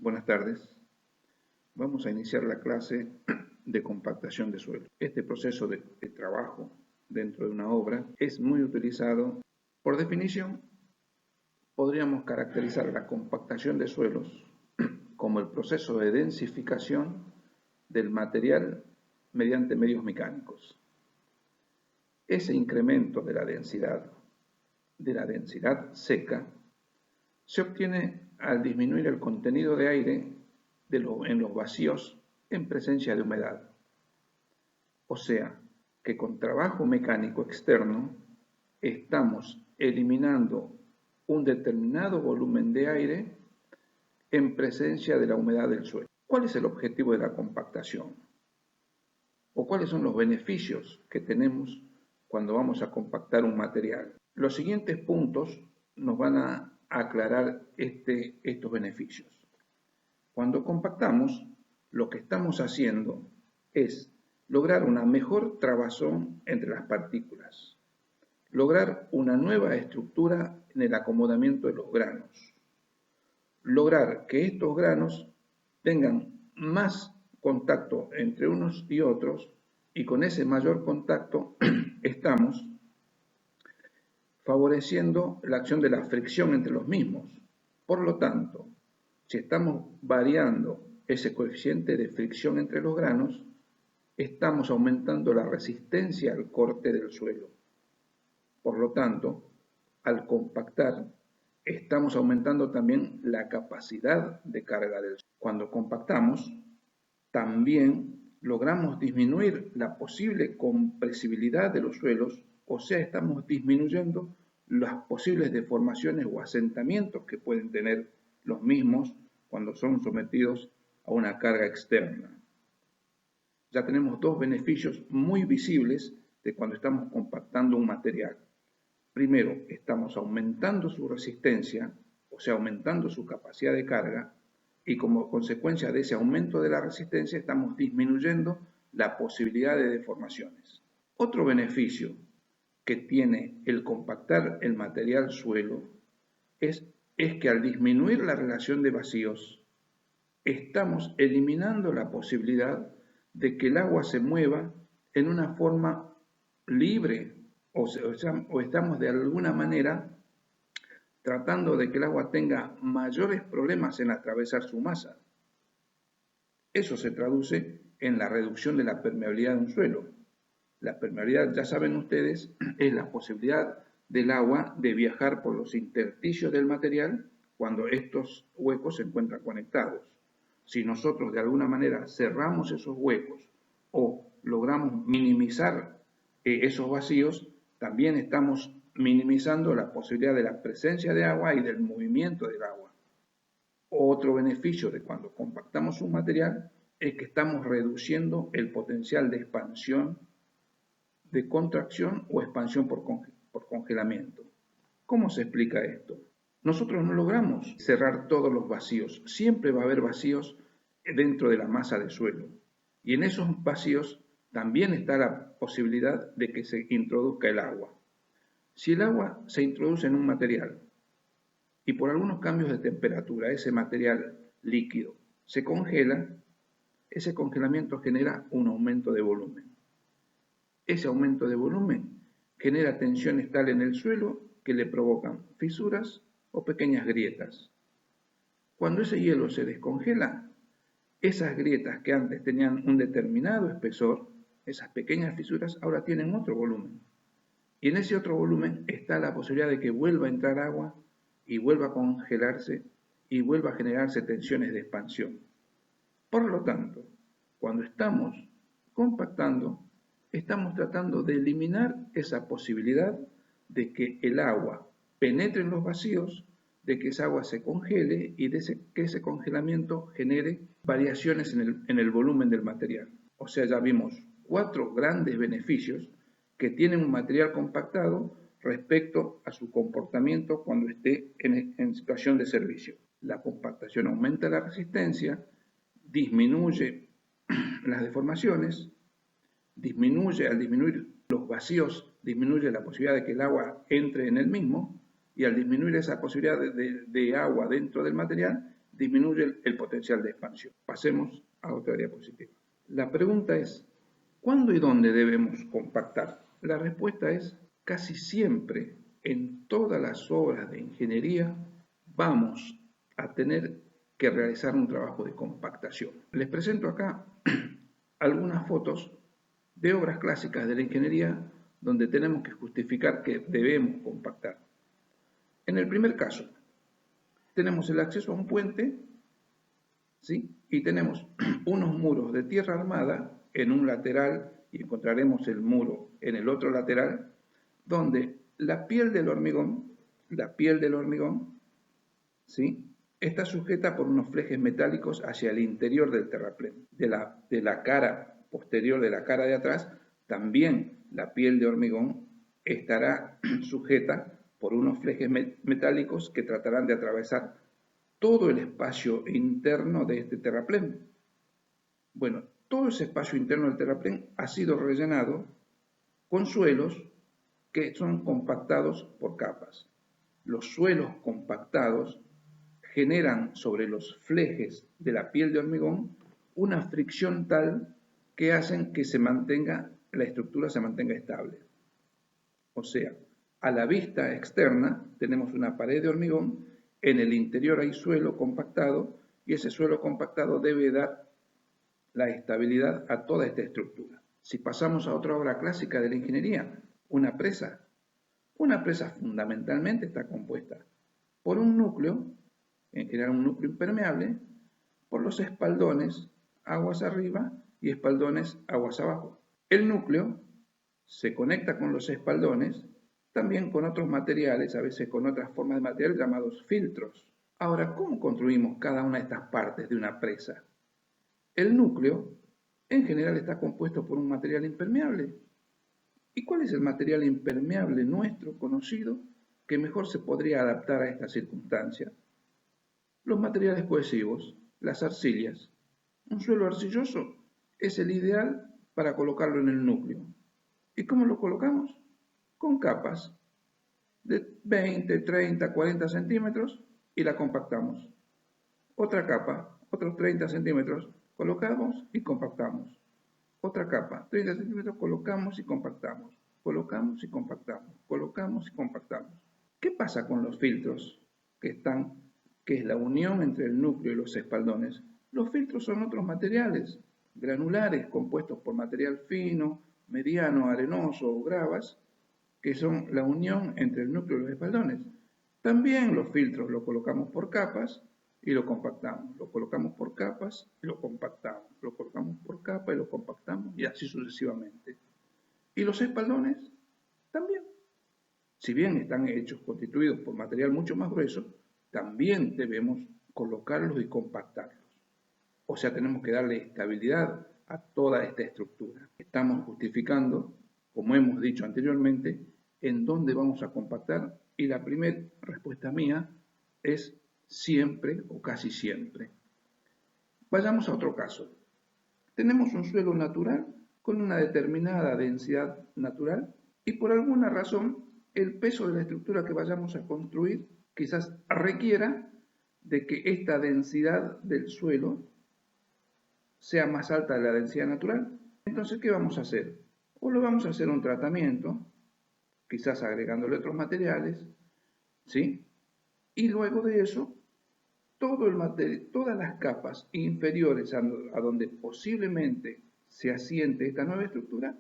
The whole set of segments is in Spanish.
Buenas tardes. Vamos a iniciar la clase de compactación de suelo. Este proceso de trabajo dentro de una obra es muy utilizado. Por definición, podríamos caracterizar la compactación de suelos como el proceso de densificación del material mediante medios mecánicos. Ese incremento de la densidad seca se obtiene al disminuir el contenido de aire en los vacíos en presencia de humedad. O sea, que con trabajo mecánico externo estamos eliminando un determinado volumen de aire en presencia de la humedad del suelo. ¿Cuál es el objetivo de la compactación? ¿O cuáles son los beneficios que tenemos cuando vamos a compactar un material? Los siguientes puntos nos van a aclarar estos beneficios. Cuando compactamos, lo que estamos haciendo es lograr una mejor trabazón entre las partículas, lograr una nueva estructura en el acomodamiento de los granos, lograr que estos granos tengan más contacto entre unos y otros, y con ese mayor contacto estamos favoreciendo la acción de la fricción entre los mismos. Por lo tanto, si estamos variando ese coeficiente de fricción entre los granos, estamos aumentando la resistencia al corte del suelo. Por lo tanto, al compactar, estamos aumentando también la capacidad de carga del suelo. Cuando compactamos, también logramos disminuir la posible compresibilidad de los suelos, o sea, estamos disminuyendo las posibles deformaciones o asentamientos que pueden tener los mismos cuando son sometidos a una carga externa. Ya tenemos dos beneficios muy visibles de cuando estamos compactando un material. Primero, estamos aumentando su resistencia, o sea, aumentando su capacidad de carga, y como consecuencia de ese aumento de la resistencia estamos disminuyendo la posibilidad de deformaciones. Otro beneficio que tiene el compactar el material suelo es que al disminuir la relación de vacíos, estamos eliminando la posibilidad de que el agua se mueva en una forma libre, o estamos de alguna manera tratando de que el agua tenga mayores problemas en atravesar su masa. Eso se traduce en la reducción de la permeabilidad de un suelo. La permeabilidad, ya saben ustedes, es la posibilidad del agua de viajar por los intersticios del material cuando estos huecos se encuentran conectados. Si nosotros de alguna manera cerramos esos huecos o logramos minimizar esos vacíos, también estamos minimizando la posibilidad de la presencia de agua y del movimiento del agua. Otro beneficio de cuando compactamos un material es que estamos reduciendo el potencial de expansión, de contracción o expansión por congelamiento. ¿Cómo se explica esto? Nosotros no logramos cerrar todos los vacíos, siempre va a haber vacíos dentro de la masa de suelo, y en esos vacíos también está la posibilidad de que se introduzca el agua. Si el agua se introduce en un material y por algunos cambios de temperatura ese material líquido se congela, ese congelamiento genera un aumento de volumen. Ese aumento de volumen genera tensiones tal en el suelo que le provocan fisuras o pequeñas grietas. Cuando ese hielo se descongela, esas grietas que antes tenían un determinado espesor, esas pequeñas fisuras ahora tienen otro volumen. Y en ese otro volumen está la posibilidad de que vuelva a entrar agua y vuelva a congelarse y vuelva a generarse tensiones de expansión. Por lo tanto, cuando estamos compactando, estamos tratando de eliminar esa posibilidad de que el agua penetre en los vacíos, de que esa agua se congele y que ese congelamiento genere variaciones en el volumen del material. O sea, ya vimos 4 grandes beneficios que tiene un material compactado respecto a su comportamiento cuando esté en situación de servicio. La compactación aumenta la resistencia, disminuye las deformaciones, al disminuir los vacíos, disminuye la posibilidad de que el agua entre en el mismo, y al disminuir esa posibilidad de agua dentro del material, disminuye el potencial de expansión. Pasemos a otra diapositiva. La pregunta es, ¿cuándo y dónde debemos compactar? La respuesta es, casi siempre en todas las obras de ingeniería vamos a tener que realizar un trabajo de compactación. Les presento acá algunas fotos de obras clásicas de la ingeniería donde tenemos que justificar que debemos compactar. En el primer caso, tenemos el acceso a un puente, ¿sí? Y tenemos unos muros de tierra armada en un lateral y encontraremos el muro en el otro lateral, donde la piel del hormigón, ¿sí? Está sujeta por unos flejes metálicos hacia el interior del terraplén. De la cara posterior, de la cara de atrás, también la piel de hormigón estará sujeta por unos flejes metálicos que tratarán de atravesar todo el espacio interno de este terraplén. Bueno, todo ese espacio interno del terraplén ha sido rellenado con suelos que son compactados por capas. Los suelos compactados generan sobre los flejes de la piel de hormigón una fricción tal que hacen que la estructura se mantenga estable. O sea, a la vista externa tenemos una pared de hormigón, en el interior hay suelo compactado y ese suelo compactado debe dar la estabilidad a toda esta estructura. Si pasamos a otra obra clásica de la ingeniería, una presa fundamentalmente está compuesta por un núcleo, en general un núcleo impermeable, por los espaldones aguas arriba y espaldones aguas abajo. El núcleo se conecta con los espaldones, también con otros materiales, a veces con otras formas de material llamados filtros. Ahora, ¿cómo construimos cada una de estas partes de una presa? El núcleo, en general, está compuesto por un material impermeable. ¿Y cuál es el material impermeable nuestro conocido que mejor se podría adaptar a esta circunstancia? Los materiales cohesivos, las arcillas. Un suelo arcilloso es el ideal para colocarlo en el núcleo. ¿Y cómo lo colocamos? Con capas de 20, 30, 40 centímetros y la compactamos. Otra capa, otros 30 centímetros, colocamos y compactamos. Otra capa, 30 centímetros, colocamos y compactamos. Colocamos y compactamos. Colocamos y compactamos. ¿Qué pasa con los filtros que es la unión entre el núcleo y los espaldones? Los filtros son otros materiales granulares compuestos por material fino, mediano, arenoso o gravas, que son la unión entre el núcleo y los espaldones. También los filtros los colocamos por capas y lo compactamos. Lo colocamos por capas y lo compactamos. Lo colocamos por capa y lo compactamos y así sucesivamente. Y los espaldones también. Si bien están constituidos por material mucho más grueso, también debemos colocarlos y compactarlos. O sea, tenemos que darle estabilidad a toda esta estructura. Estamos justificando, como hemos dicho anteriormente, en dónde vamos a compactar y la primera respuesta mía es siempre o casi siempre. Vayamos a otro caso. Tenemos un suelo natural con una determinada densidad natural y por alguna razón el peso de la estructura que vayamos a construir quizás requiera de que esta densidad del suelo sea más alta de la densidad natural. Entonces, ¿qué vamos a hacer? O lo vamos a hacer un tratamiento, quizás agregándole otros materiales, ¿sí? Y luego de eso, todas las capas inferiores a donde posiblemente se asiente esta nueva estructura,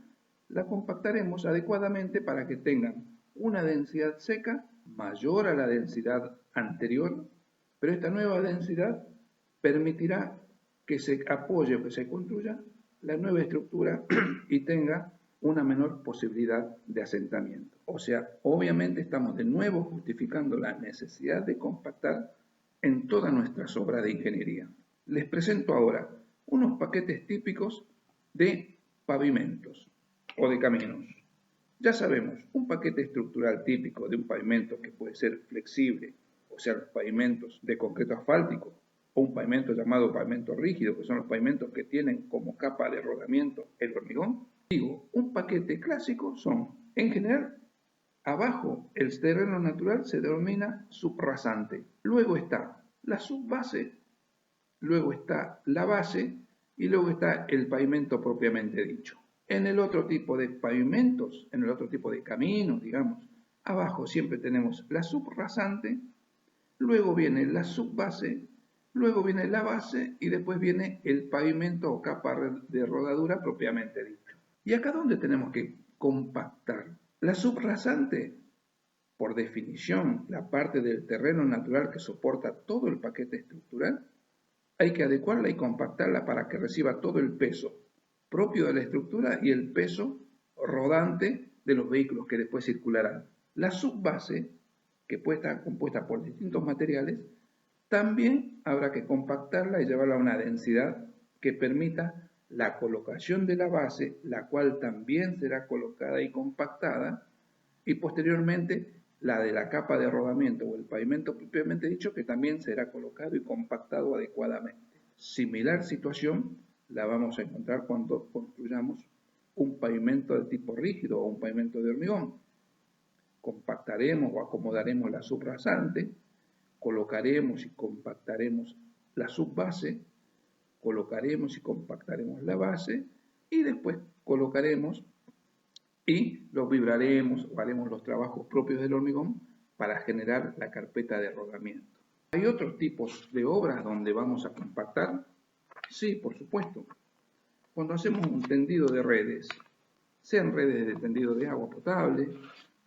la compactaremos adecuadamente para que tengan una densidad seca mayor a la densidad anterior, pero esta nueva densidad permitirá que se apoye o que se construya la nueva estructura y tenga una menor posibilidad de asentamiento. O sea, obviamente estamos de nuevo justificando la necesidad de compactar en todas nuestras obras de ingeniería. Les presento ahora unos paquetes típicos de pavimentos o de caminos. Ya sabemos, un paquete estructural típico de un pavimento que puede ser flexible, o sea, los pavimentos de concreto asfáltico, o un pavimento llamado pavimento rígido, que son los pavimentos que tienen como capa de rodamiento el hormigón. Digo, un paquete clásico son, en general, abajo el terreno natural se denomina subrasante. Luego está la subbase, luego está la base y luego está el pavimento propiamente dicho. En el otro tipo de pavimentos, en el otro tipo de caminos, digamos, abajo siempre tenemos la subrasante, luego viene la subbase, luego viene la base y después viene el pavimento o capa de rodadura propiamente dicho. ¿Y acá dónde tenemos que compactar? La subrasante, por definición, la parte del terreno natural que soporta todo el paquete estructural, hay que adecuarla y compactarla para que reciba todo el peso propio de la estructura y el peso rodante de los vehículos que después circularán. La subbase, que puede estar compuesta por distintos materiales, también habrá que compactarla y llevarla a una densidad que permita la colocación de la base, la cual también será colocada y compactada, y posteriormente la de la capa de rodamiento o el pavimento propiamente dicho, que también será colocado y compactado adecuadamente. Similar situación la vamos a encontrar cuando construyamos un pavimento de tipo rígido o un pavimento de hormigón. Compactaremos o acomodaremos la subrasante, colocaremos y compactaremos la subbase, colocaremos y compactaremos la base y después colocaremos y los vibraremos o haremos los trabajos propios del hormigón para generar la carpeta de rodamiento. ¿Hay otros tipos de obras donde vamos a compactar? Sí, por supuesto. Cuando hacemos un tendido de redes, sean redes de tendido de agua potable,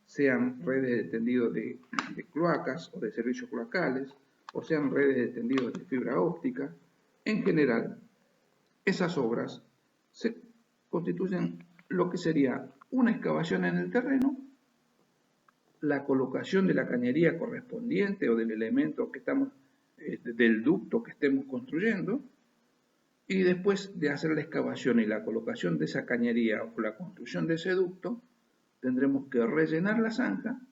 sean redes de tendido de cloacas o de servicios cloacales, o sean redes de tendido de fibra óptica, en general, esas obras se constituyen lo que sería una excavación en el terreno, la colocación de la cañería correspondiente o del elemento que estamos, del ducto que estemos construyendo, y después de hacer la excavación y la colocación de esa cañería o la construcción de ese ducto, tendremos que rellenar la zanja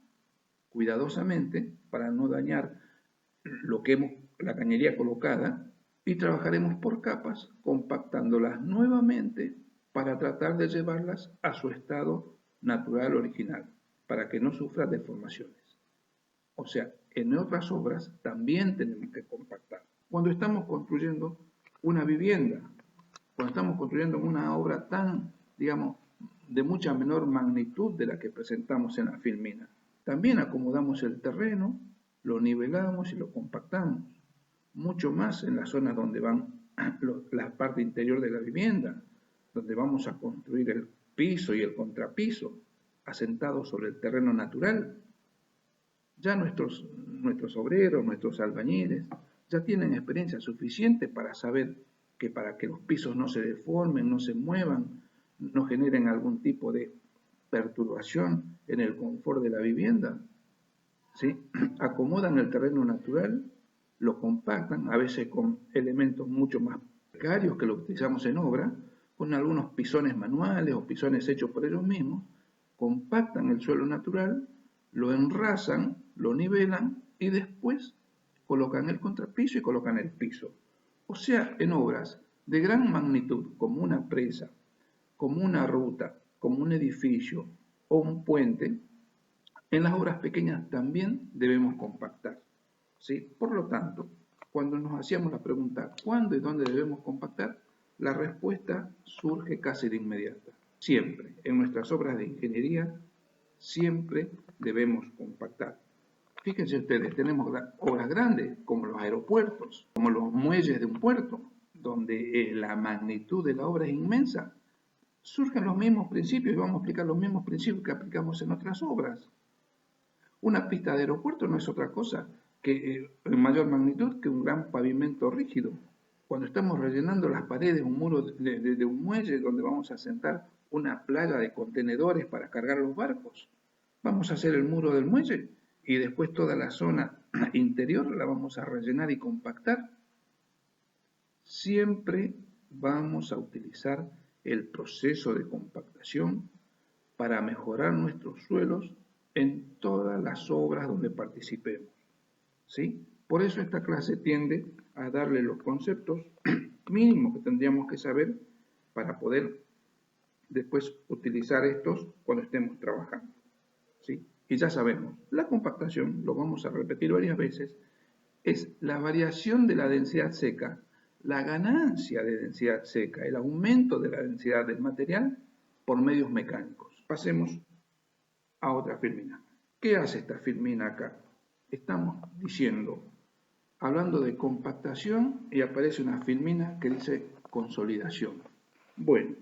cuidadosamente para no dañar lo que hemos, la cañería colocada, y trabajaremos por capas compactándolas nuevamente para tratar de llevarlas a su estado natural original, para que no sufra deformaciones. O sea, en otras obras también tenemos que compactar. Cuando estamos construyendo una vivienda, cuando estamos construyendo una obra tan, digamos, de mucha menor magnitud de la que presentamos en la filmina, también acomodamos el terreno, lo nivelamos y lo compactamos, mucho más en las zonas donde van la parte interior de la vivienda, donde vamos a construir el piso y el contrapiso, asentados sobre el terreno natural. Ya nuestros obreros, nuestros albañiles, ya tienen experiencia suficiente para saber que para que los pisos no se deformen, no se muevan, no generen algún tipo de perturbación en el confort de la vivienda, ¿sí? Acomodan el terreno natural, lo compactan, a veces con elementos mucho más precarios que lo utilizamos en obra, con algunos pisones manuales o pisones hechos por ellos mismos, compactan el suelo natural, lo enrasan, lo nivelan y después colocan el contrapiso y colocan el piso. O sea, en obras de gran magnitud, como una presa, como una ruta, como un edificio o un puente, en las obras pequeñas también debemos compactar, ¿sí? Por lo tanto, cuando nos hacíamos la pregunta ¿cuándo y dónde debemos compactar?, la respuesta surge casi de inmediata. Siempre, en nuestras obras de ingeniería, siempre debemos compactar. Fíjense ustedes, tenemos obras grandes, como los aeropuertos, como los muelles de un puerto, donde la magnitud de la obra es inmensa. Surgen los mismos principios y vamos a aplicar los mismos principios que aplicamos en otras obras. Una pista de aeropuerto no es otra cosa que en mayor magnitud que un gran pavimento rígido. Cuando estamos rellenando las paredes, un muro de un muelle donde vamos a sentar una playa de contenedores para cargar los barcos, vamos a hacer el muro del muelle y después toda la zona interior la vamos a rellenar y compactar. Siempre vamos a utilizar el proceso de compactación para mejorar nuestros suelos en todas las obras donde participemos, ¿sí? Por eso esta clase tiende a darle los conceptos mínimos que tendríamos que saber para poder después utilizar estos cuando estemos trabajando, ¿sí? Y ya sabemos, la compactación, lo vamos a repetir varias veces, es la variación de la densidad seca la ganancia de densidad seca, el aumento de la densidad del material por medios mecánicos. Pasemos a otra filmina. ¿Qué hace esta filmina acá? Estamos hablando de compactación y aparece una filmina que dice consolidación. Bueno,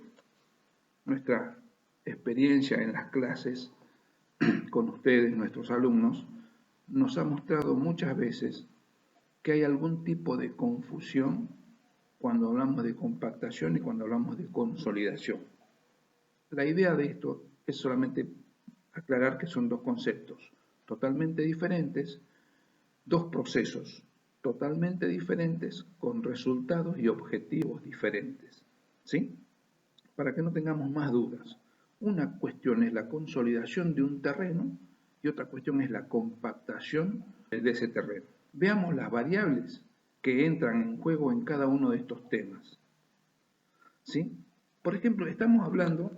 nuestra experiencia en las clases con ustedes, nuestros alumnos, nos ha mostrado muchas veces que hay algún tipo de confusión cuando hablamos de compactación y cuando hablamos de consolidación. La idea de esto es solamente aclarar que son dos conceptos totalmente diferentes, dos procesos totalmente diferentes con resultados y objetivos diferentes. ¿Sí? Para que no tengamos más dudas. Una cuestión es la consolidación de un terreno y otra cuestión es la compactación de ese terreno. Veamos las variables que entran en juego en cada uno de estos temas. ¿Sí? Por ejemplo, estamos hablando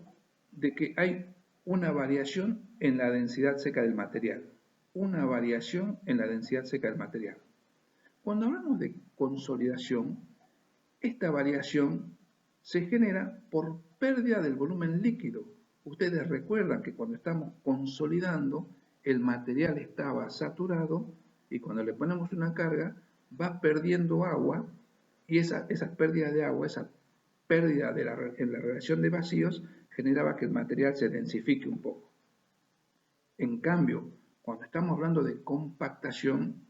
de que hay una variación en la densidad seca del material. Una variación en la densidad seca del material. Cuando hablamos de consolidación, esta variación se genera por pérdida del volumen líquido. Ustedes recuerdan que cuando estamos consolidando, el material estaba saturado y cuando le ponemos una carga, va perdiendo agua y esa pérdida de agua, esa pérdida en la relación de vacíos, generaba que el material se densifique un poco. En cambio, cuando estamos hablando de compactación,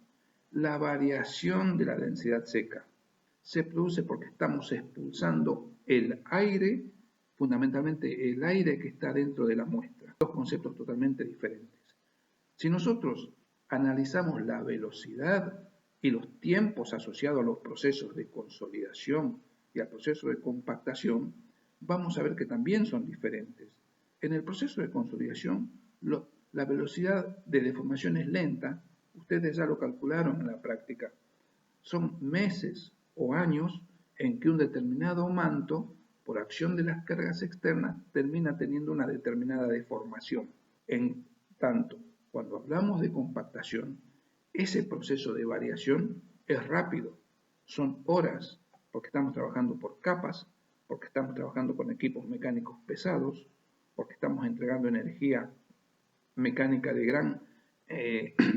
la variación de la densidad seca se produce porque estamos expulsando el aire, fundamentalmente el aire que está dentro de la muestra. Dos conceptos totalmente diferentes. Si nosotros analizamos la velocidad y los tiempos asociados a los procesos de consolidación y al proceso de compactación, vamos a ver que también son diferentes. En el proceso de consolidación, la velocidad de deformación es lenta, ustedes ya lo calcularon en la práctica. Son meses o años en que un determinado manto, por acción de las cargas externas, termina teniendo una determinada deformación. En tanto, cuando hablamos de compactación, ese proceso de variación es rápido, son horas, porque estamos trabajando por capas, porque estamos trabajando con equipos mecánicos pesados, porque estamos entregando energía mecánica de gran,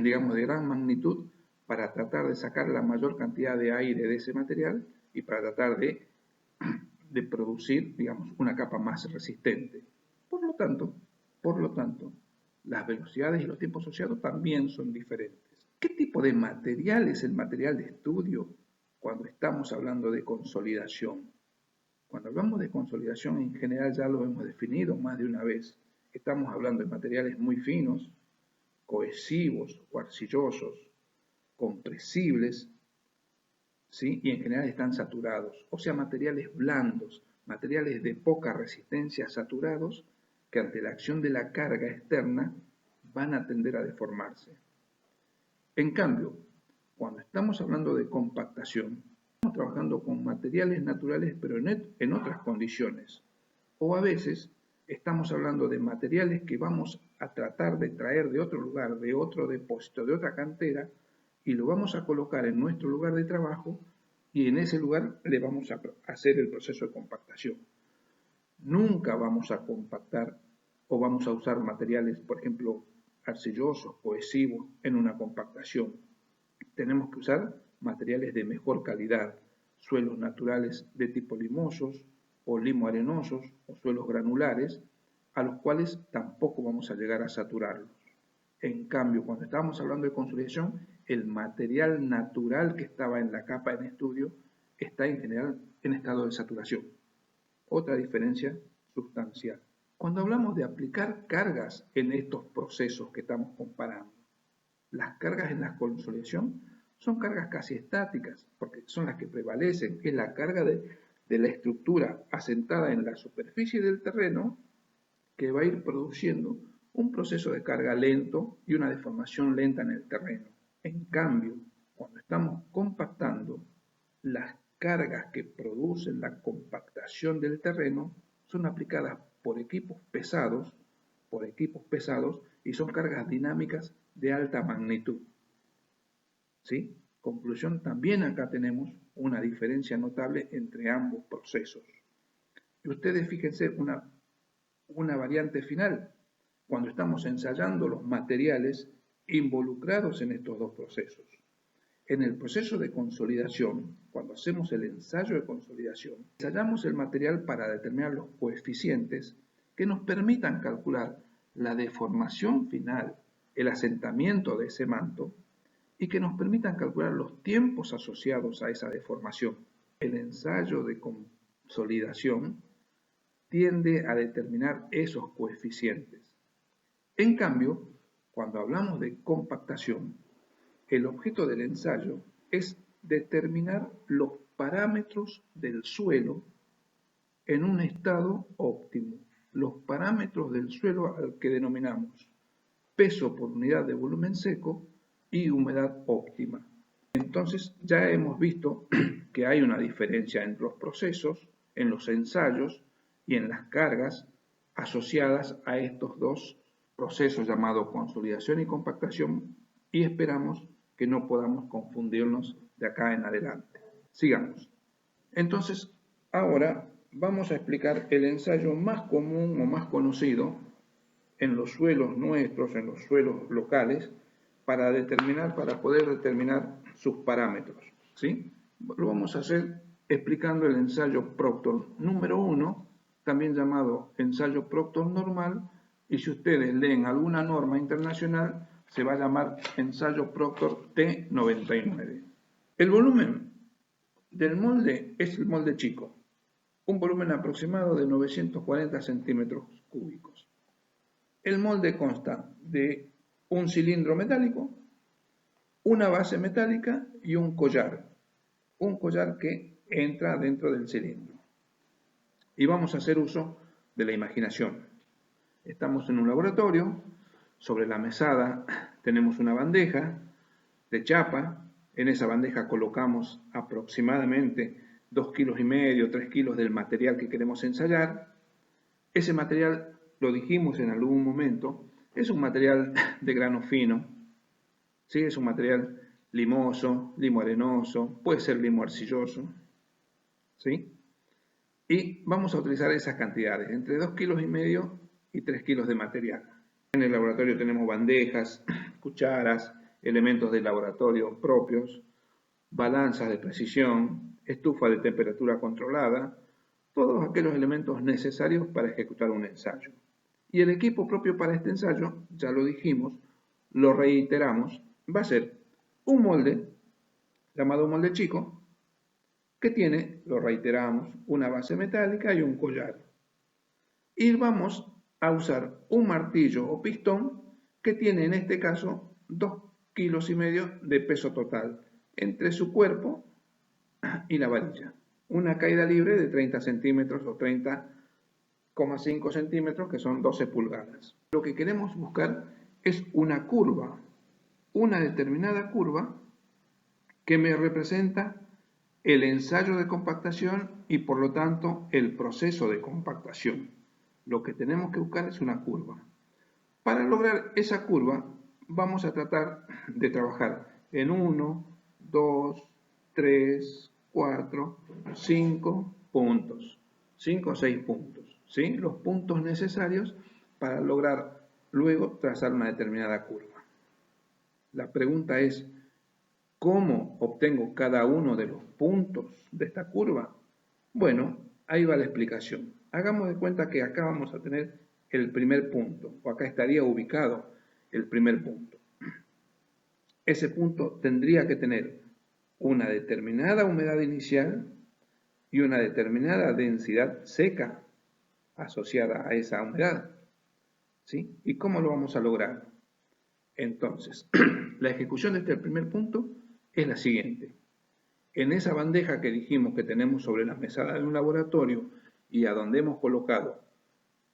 digamos, de gran magnitud para tratar de sacar la mayor cantidad de aire de ese material y para tratar de producir, digamos, una capa más resistente. Por lo tanto, las velocidades y los tiempos asociados también son diferentes. ¿Qué tipo de material es el material de estudio cuando estamos hablando de consolidación? Cuando hablamos de consolidación, en general ya lo hemos definido más de una vez. Estamos hablando de materiales muy finos, cohesivos o arcillosos, compresibles, ¿sí? Y en general están saturados, o sea, materiales blandos, materiales de poca resistencia saturados, que ante la acción de la carga externa van a tender a deformarse. En cambio, cuando estamos hablando de compactación, estamos trabajando con materiales naturales pero en otras condiciones. O a veces estamos hablando de materiales que vamos a tratar de traer de otro lugar, de otro depósito, de otra cantera, y lo vamos a colocar en nuestro lugar de trabajo y en ese lugar le vamos a hacer el proceso de compactación. Nunca vamos a compactar o vamos a usar materiales, por ejemplo, arcillosos, cohesivos, en una compactación. Tenemos que usar materiales de mejor calidad, suelos naturales de tipo limosos o limo-arenosos o suelos granulares, a los cuales tampoco vamos a llegar a saturarlos. En cambio, cuando estamos hablando de consolidación, el material natural que estaba en la capa en estudio está en general en estado de saturación. Otra diferencia sustancial. Cuando hablamos de aplicar cargas en estos procesos que estamos comparando, las cargas en la consolidación son cargas casi estáticas, porque son las que prevalecen, es la carga de la estructura asentada en la superficie del terreno que va a ir produciendo un proceso de carga lento y una deformación lenta en el terreno. En cambio, cuando estamos compactando, las cargas que producen la compactación del terreno son aplicadas por equipos pesados y son cargas dinámicas de alta magnitud. ¿Sí? Conclusión, también acá tenemos una diferencia notable entre ambos procesos. Y ustedes fíjense una variante final, cuando estamos ensayando los materiales involucrados en estos dos procesos. En el proceso de consolidación, cuando hacemos el ensayo de consolidación, ensayamos el material para determinar los coeficientes que nos permitan calcular la deformación final, el asentamiento de ese manto, y que nos permitan calcular los tiempos asociados a esa deformación. El ensayo de consolidación tiende a determinar esos coeficientes. En cambio, cuando hablamos de compactación, el objeto del ensayo es determinar los parámetros del suelo en un estado óptimo. Los parámetros del suelo al que denominamos peso por unidad de volumen seco y humedad óptima. Entonces ya hemos visto que hay una diferencia entre los procesos, en los ensayos y en las cargas asociadas a estos dos procesos llamados consolidación y compactación, y esperamos que no podamos confundirnos de acá en adelante. Sigamos. Entonces, ahora vamos a explicar el ensayo más común o más conocido en los suelos nuestros, en los suelos locales, para poder determinar sus parámetros, ¿sí? Lo vamos a hacer explicando el ensayo Proctor número 1, también llamado ensayo Proctor normal, y si ustedes leen alguna norma internacional, se va a llamar ensayo Proctor T99. El volumen del molde es el molde chico, un volumen aproximado de 940 centímetros cúbicos. El molde consta de un cilindro metálico, una base metálica y un collar que entra dentro del cilindro. Y vamos a hacer uso de la imaginación. Estamos en un laboratorio, sobre la mesada tenemos una bandeja de chapa, en esa bandeja colocamos aproximadamente 2,5 kilos, 3 kilos del material que queremos ensayar. Ese material, lo dijimos en algún momento, es un material de grano fino, ¿sí? Es un material limoso, limo arenoso, puede ser limo arcilloso, ¿sí? Y vamos a utilizar esas cantidades, entre 2,5 kilos y 3 kilos de material. En el laboratorio tenemos bandejas, cucharas, elementos del laboratorio propios, balanzas de precisión, estufa de temperatura controlada, todos aquellos elementos necesarios para ejecutar un ensayo. Y el equipo propio para este ensayo, ya lo dijimos, lo reiteramos, va a ser un molde, llamado molde chico, que tiene, lo reiteramos, una base metálica y un collar. Y vamos a usar un martillo o pistón que tiene en este caso 2,5 kilos de peso total entre su cuerpo y la varilla. Una caída libre de 30 centímetros o 30,5 centímetros, que son 12 pulgadas. Lo que queremos buscar es una curva, una determinada curva que me representa el ensayo de compactación y por lo tanto el proceso de compactación. Lo que tenemos que buscar es una curva. Para lograr esa curva vamos a tratar de trabajar en 1, 2, 3, 4, 5 puntos. 5 o 6 puntos, ¿sí? Los puntos necesarios para lograr luego trazar una determinada curva. La pregunta es, ¿cómo obtengo cada uno de los puntos de esta curva? Bueno, ahí va la explicación. Hagamos de cuenta que acá vamos a tener el primer punto, o acá estaría ubicado el primer punto. Ese punto tendría que tener una determinada humedad inicial y una determinada densidad seca asociada a esa humedad, ¿sí? ¿Y cómo lo vamos a lograr? Entonces, la ejecución de este primer punto es la siguiente. En esa bandeja que dijimos que tenemos sobre la mesada de un laboratorio y a donde hemos colocado,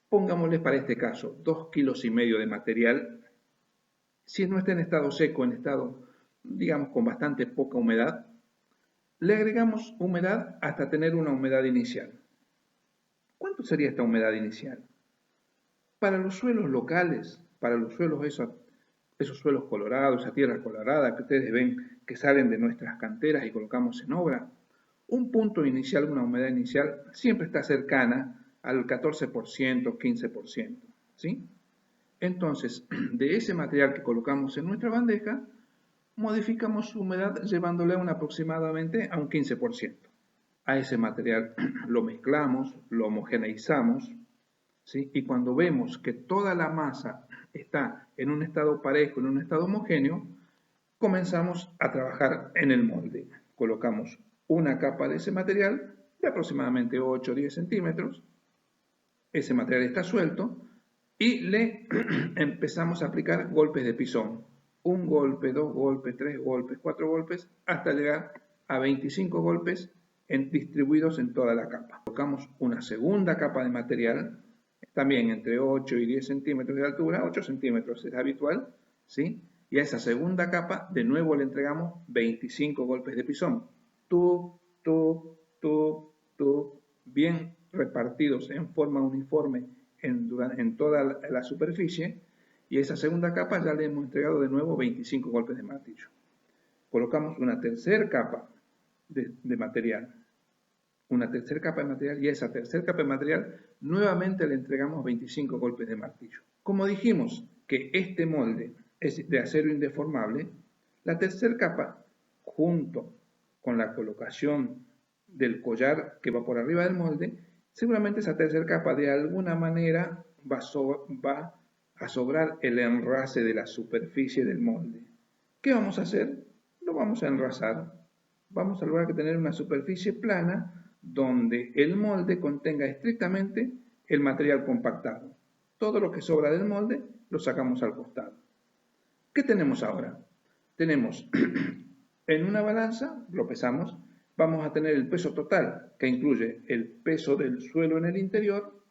pongámosle para este caso 2,5 kilos de material, si no está en estado seco, en estado, digamos, con bastante poca humedad, le agregamos humedad hasta tener una humedad inicial. ¿Cuánto sería esta humedad inicial? Para los suelos locales, para los suelos esos suelos colorados, esa tierra colorada que ustedes ven que salen de nuestras canteras y colocamos en obra, Un punto inicial, una humedad inicial, siempre está cercana al 14%, 15%, ¿sí? Entonces, de ese material que colocamos en nuestra bandeja, modificamos su humedad llevándole aproximadamente a un 15%. A ese material lo mezclamos, lo homogeneizamos, ¿sí? Y cuando vemos que toda la masa está en un estado parejo, en un estado homogéneo, comenzamos a trabajar en el molde. Colocamos una capa de ese material de aproximadamente 8 o 10 centímetros. Ese material está suelto y le empezamos a aplicar golpes de pisón. Un golpe, dos golpes, tres golpes, cuatro golpes, hasta llegar a 25 golpes distribuidos en toda la capa. Colocamos una segunda capa de material, también entre 8 y 10 centímetros de altura, 8 centímetros es habitual, ¿sí? Y a esa segunda capa de nuevo le entregamos 25 golpes de pisón. Bien repartidos en forma uniforme en toda la superficie, y a esa segunda capa ya le hemos entregado de nuevo 25 golpes de martillo. Colocamos una tercera capa de material, y a esa tercera capa de material nuevamente le entregamos 25 golpes de martillo. Como dijimos que este molde es de acero indeformable, la tercera capa, junto con la colocación del collar que va por arriba del molde, seguramente esa tercera capa de alguna manera va a sobrar el enrase de la superficie del molde. ¿Qué vamos a hacer? Lo vamos a enrasar. Vamos a lograr tener una superficie plana donde el molde contenga estrictamente el material compactado. Todo lo que sobra del molde lo sacamos al costado. ¿Qué tenemos ahora? Tenemos en una balanza, lo pesamos, vamos a tener el peso total, que incluye el peso del suelo en el interior,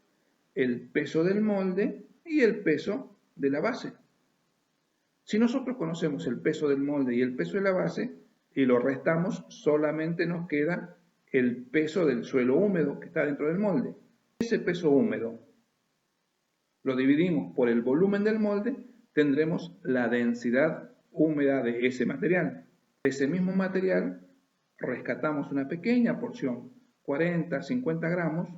el peso del molde y el peso de la base. Si nosotros conocemos el peso del molde y el peso de la base y lo restamos, solamente nos queda el peso del suelo húmedo que está dentro del molde. Ese peso húmedo lo dividimos por el volumen del molde, tendremos la densidad húmeda de ese material. De ese mismo material rescatamos una pequeña porción, 40, 50 gramos,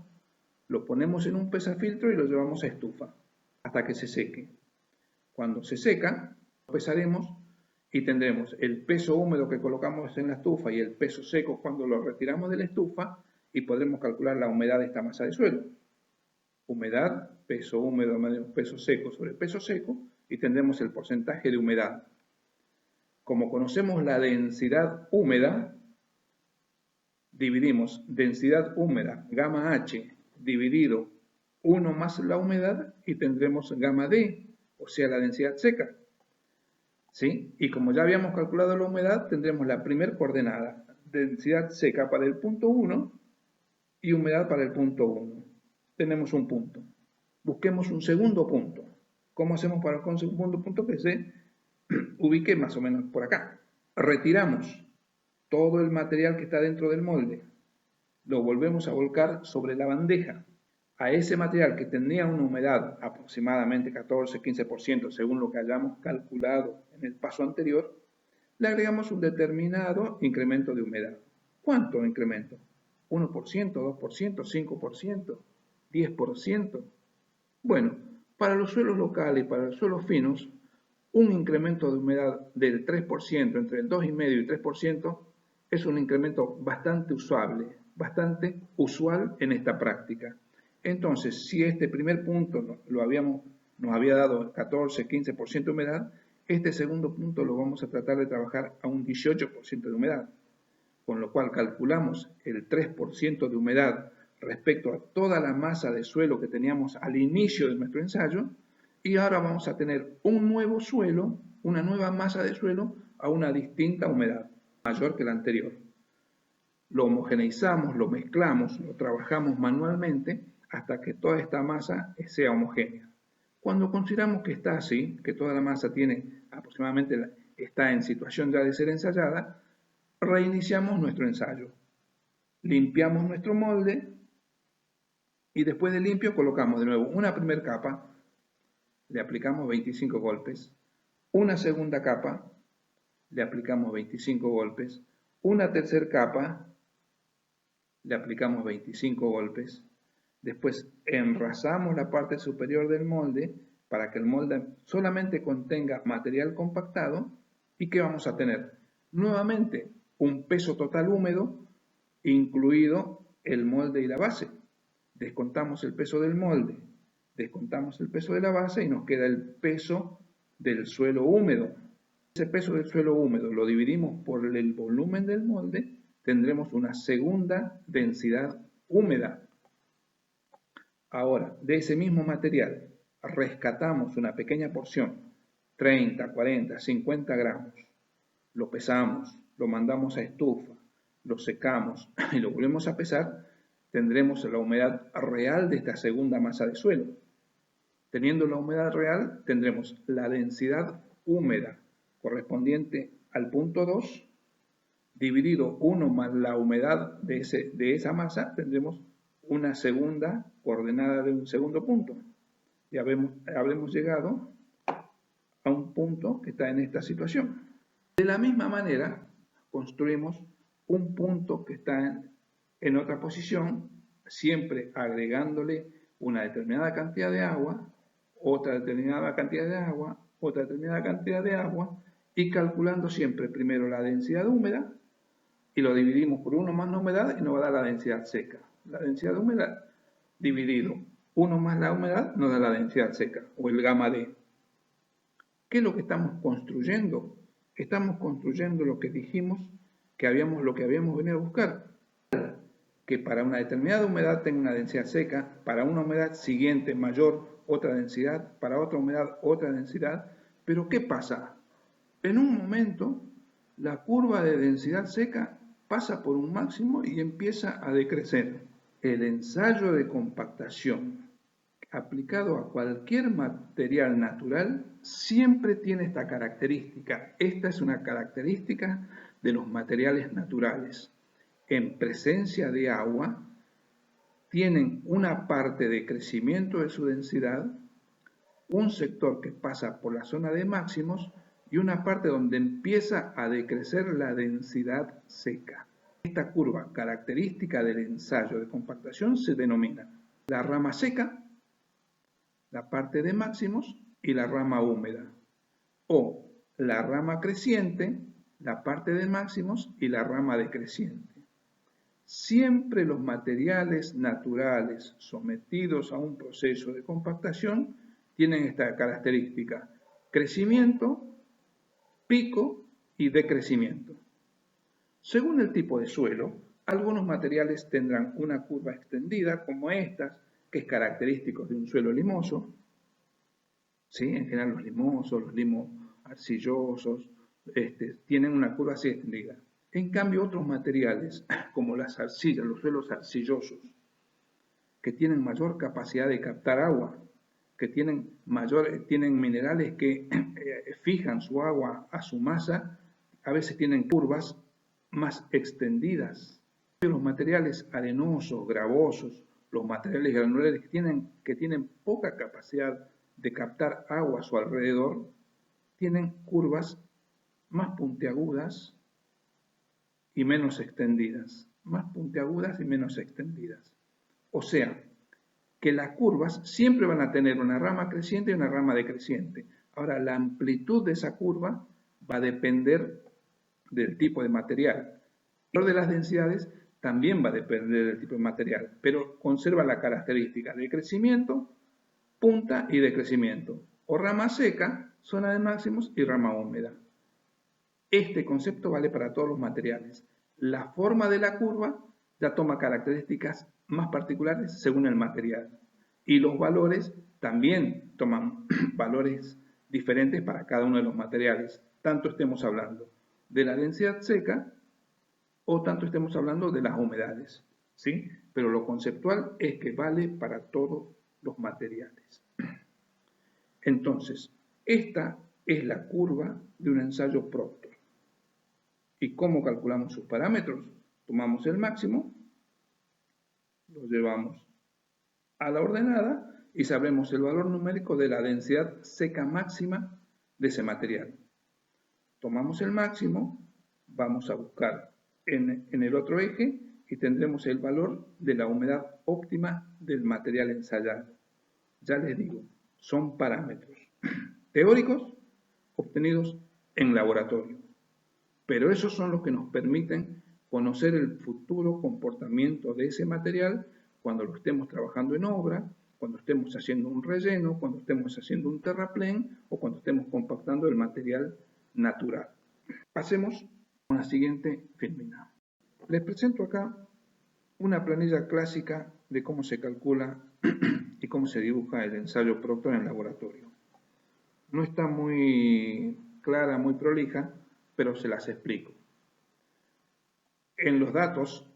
lo ponemos en un pesafiltro y lo llevamos a estufa hasta que se seque. Cuando se seca, lo pesaremos y tendremos el peso húmedo que colocamos en la estufa y el peso seco cuando lo retiramos de la estufa, y podremos calcular la humedad de esta masa de suelo. Humedad, peso húmedo menos peso seco sobre peso seco, y tendremos el porcentaje de humedad. Como conocemos la densidad húmeda, dividimos densidad húmeda, gamma H, dividido 1 más la humedad, y tendremos gamma D, o sea, la densidad seca. ¿Sí? Y como ya habíamos calculado la humedad, tendremos la primera coordenada, densidad seca para el punto 1 y humedad para el punto 1. Tenemos un punto. Busquemos un segundo punto. ¿Cómo hacemos para un segundo punto que se ubique más o menos por acá? Retiramos todo el material que está dentro del molde, lo volvemos a volcar sobre la bandeja. A ese material que tenía una humedad aproximadamente 14-15% según lo que hayamos calculado en el paso anterior, le agregamos un determinado incremento de humedad. ¿Cuánto incremento? ¿1%, 2%, 5%, 10%? Bueno, para los suelos locales y para los suelos finos, un incremento de humedad del 3%, entre el 2,5% y 3%, es un incremento bastante bastante usual en esta práctica. Entonces, si este primer punto nos había dado 14-15% de humedad, este segundo punto lo vamos a tratar de trabajar a un 18% de humedad, con lo cual calculamos el 3% de humedad respecto a toda la masa de suelo que teníamos al inicio de nuestro ensayo, y ahora vamos a tener un nuevo suelo, una nueva masa de suelo a una distinta humedad, mayor que la anterior. Lo homogeneizamos, lo mezclamos, lo trabajamos manualmente hasta que toda esta masa sea homogénea. Cuando consideramos que está así, que toda la masa está en situación ya de ser ensayada, reiniciamos nuestro ensayo. Limpiamos nuestro molde y después de limpio colocamos de nuevo una primera capa, le aplicamos 25 golpes, una segunda capa, le aplicamos 25 golpes, una tercera capa, le aplicamos 25 golpes. Después enrasamos la parte superior del molde para que el molde solamente contenga material compactado. ¿Y qué vamos a tener? Nuevamente un peso total húmedo, incluido el molde y la base. Descontamos el peso del molde, descontamos el peso de la base y nos queda el peso del suelo húmedo. Ese peso del suelo húmedo lo dividimos por el volumen del molde, tendremos una segunda densidad húmeda. Ahora, de ese mismo material, rescatamos una pequeña porción, 30, 40, 50 gramos, lo pesamos, lo mandamos a estufa, lo secamos y lo volvemos a pesar, tendremos la humedad real de esta segunda masa de suelo. Teniendo la humedad real, tendremos la densidad húmeda correspondiente al punto 2, dividido 1 más la humedad de esa masa, tendremos una segunda coordenada de un segundo punto. Ya habremos llegado a un punto que está en esta situación. De la misma manera, construimos un punto que está en otra posición, siempre agregándole una determinada cantidad de agua, otra determinada cantidad de agua, otra determinada cantidad de agua, y calculando siempre primero la densidad húmeda, y lo dividimos por 1 más la humedad y nos va a dar la densidad seca. La densidad húmeda dividido 1 más la humedad nos da la densidad seca, o el gamma D. ¿Qué es lo que estamos construyendo? Estamos construyendo lo que dijimos lo que habíamos venido a buscar. Que para una determinada humedad tenga una densidad seca, para una humedad siguiente mayor otra densidad, para otra humedad otra densidad. Pero ¿qué pasa? En un momento la curva de densidad seca pasa por un máximo y empieza a decrecer. El ensayo de compactación aplicado a cualquier material natural siempre tiene esta característica. Esta es una característica de los materiales naturales. En presencia de agua, tienen una parte de crecimiento de su densidad, un sector que pasa por la zona de máximos y una parte donde empieza a decrecer la densidad seca. Esta curva característica del ensayo de compactación se denomina la rama seca, la parte de máximos y la rama húmeda, o la rama creciente, la parte de máximos y la rama decreciente. Siempre los materiales naturales sometidos a un proceso de compactación tienen esta característica: crecimiento, pico y decrecimiento. Según el tipo de suelo, algunos materiales tendrán una curva extendida como estas, que es característico de un suelo limoso. ¿Sí? En general los limosos, los limos arcillosos, tienen una curva así extendida. En cambio, otros materiales, como las arcillas, los suelos arcillosos, que tienen mayor capacidad de captar agua, que tienen minerales que fijan su agua a su masa, a veces tienen curvas más extendidas. Los materiales arenosos, gravosos, los materiales granulares que tienen poca capacidad de captar agua a su alrededor, tienen curvas más puntiagudas y menos extendidas, más puntiagudas y menos extendidas. O sea, que las curvas siempre van a tener una rama creciente y una rama decreciente. Ahora, la amplitud de esa curva va a depender del tipo de material. El valor de las densidades también va a depender del tipo de material, pero conserva la característica de crecimiento, punta y decrecimiento, o rama seca, zona de máximos y rama húmeda. Este concepto vale para todos los materiales. La forma de la curva ya toma características más particulares según el material. Y los valores también toman valores diferentes para cada uno de los materiales. Tanto estemos hablando de la densidad seca o tanto estemos hablando de las humedades. ¿Sí? Pero lo conceptual es que vale para todos los materiales. Entonces, esta es la curva de un ensayo Proctor. ¿Y cómo calculamos sus parámetros? Tomamos el máximo, lo llevamos a la ordenada y sabremos el valor numérico de la densidad seca máxima de ese material. Tomamos el máximo, vamos a buscar en el otro eje y tendremos el valor de la humedad óptima del material ensayado. Ya les digo, son parámetros teóricos obtenidos en laboratorio, pero esos son los que nos permiten conocer el futuro comportamiento de ese material cuando lo estemos trabajando en obra, cuando estemos haciendo un relleno, cuando estemos haciendo un terraplén o cuando estemos compactando el material natural. Pasemos a la siguiente filmina. Les presento acá una planilla clásica de cómo se calcula y cómo se dibuja el ensayo Proctor en laboratorio. No está muy clara, muy prolija, pero se las explico. En los datos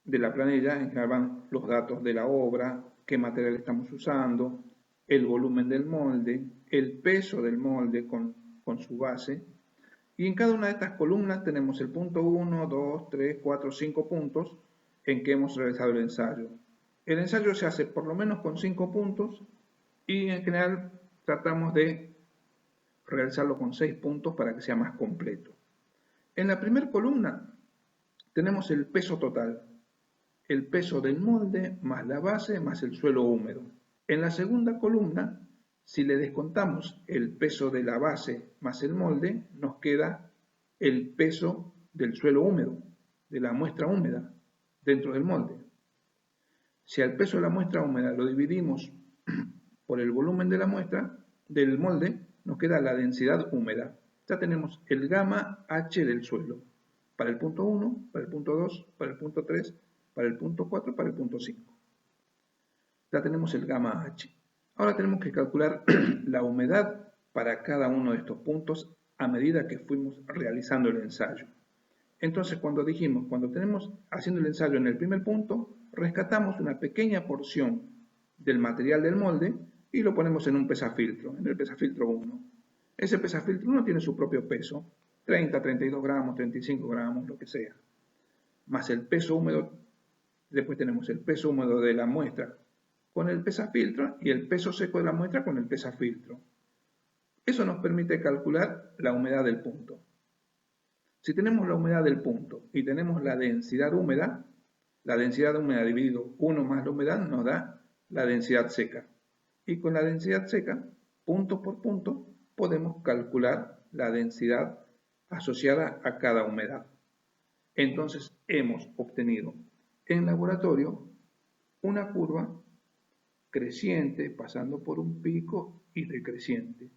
de la planilla van los datos de la obra, qué material estamos usando, el volumen del molde, el peso del molde con su base, y en cada una de estas columnas tenemos el punto 1, 2, 3, 4, 5 puntos en que hemos realizado el ensayo. El ensayo se hace por lo menos con 5 puntos y en general tratamos de realizarlo con 6 puntos para que sea más completo. En la primera columna tenemos el peso total, el peso del molde más la base más el suelo húmedo. En la segunda columna, si le descontamos el peso de la base más el molde, nos queda el peso del suelo húmedo, de la muestra húmeda dentro del molde. Si al peso de la muestra húmeda lo dividimos por el volumen de la muestra del molde, nos queda la densidad húmeda. Ya tenemos el gamma H del suelo, para el punto 1, para el punto 2, para el punto 3, para el punto 4, para el punto 5. Ya tenemos el gamma H. Ahora tenemos que calcular la humedad para cada uno de estos puntos a medida que fuimos realizando el ensayo. Entonces, cuando tenemos haciendo el ensayo en el primer punto, rescatamos una pequeña porción del material del molde y lo ponemos en un pesafiltro, en el pesafiltro 1. Ese pesafiltro 1 tiene su propio peso, 30, 32 gramos, 35 gramos, lo que sea. Más el peso húmedo, después tenemos el peso húmedo de la muestra con el pesafiltro y el peso seco de la muestra con el pesafiltro. Eso nos permite calcular la humedad del punto. Si tenemos la humedad del punto y tenemos la densidad húmeda dividido 1 más la humedad nos da la densidad seca. Y con la densidad seca, punto por punto, podemos calcular la densidad asociada a cada humedad. Entonces hemos obtenido en laboratorio una curva creciente pasando por un pico y decreciente.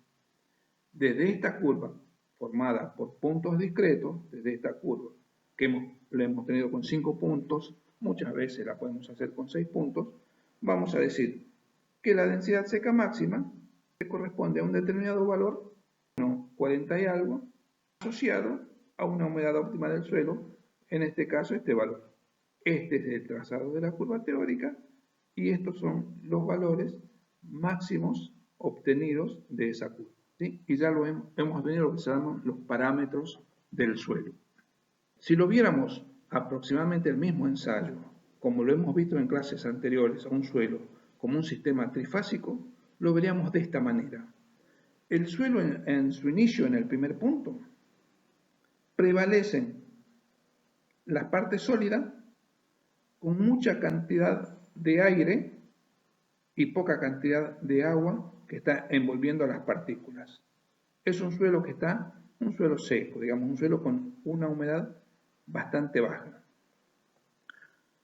Desde esta curva formada por puntos discretos, desde esta curva que la hemos tenido con 5 puntos, muchas veces la podemos hacer con 6 puntos, vamos a decir que la densidad seca máxima corresponde a un determinado valor, 40 y algo, asociado a una humedad óptima del suelo, en este caso este valor. Este es el trazado de la curva teórica y estos son los valores máximos obtenidos de esa curva. ¿Sí? Y ya hemos venido lo que se llaman los parámetros del suelo. Si lo viéramos aproximadamente el mismo ensayo, como lo hemos visto en clases anteriores, a un suelo como un sistema trifásico, lo veríamos de esta manera. El suelo en su inicio, en el primer punto, prevalecen las partes sólidas con mucha cantidad de aire y poca cantidad de agua que está envolviendo a las partículas. Es un suelo que está, un suelo seco, digamos, un suelo con una humedad bastante baja.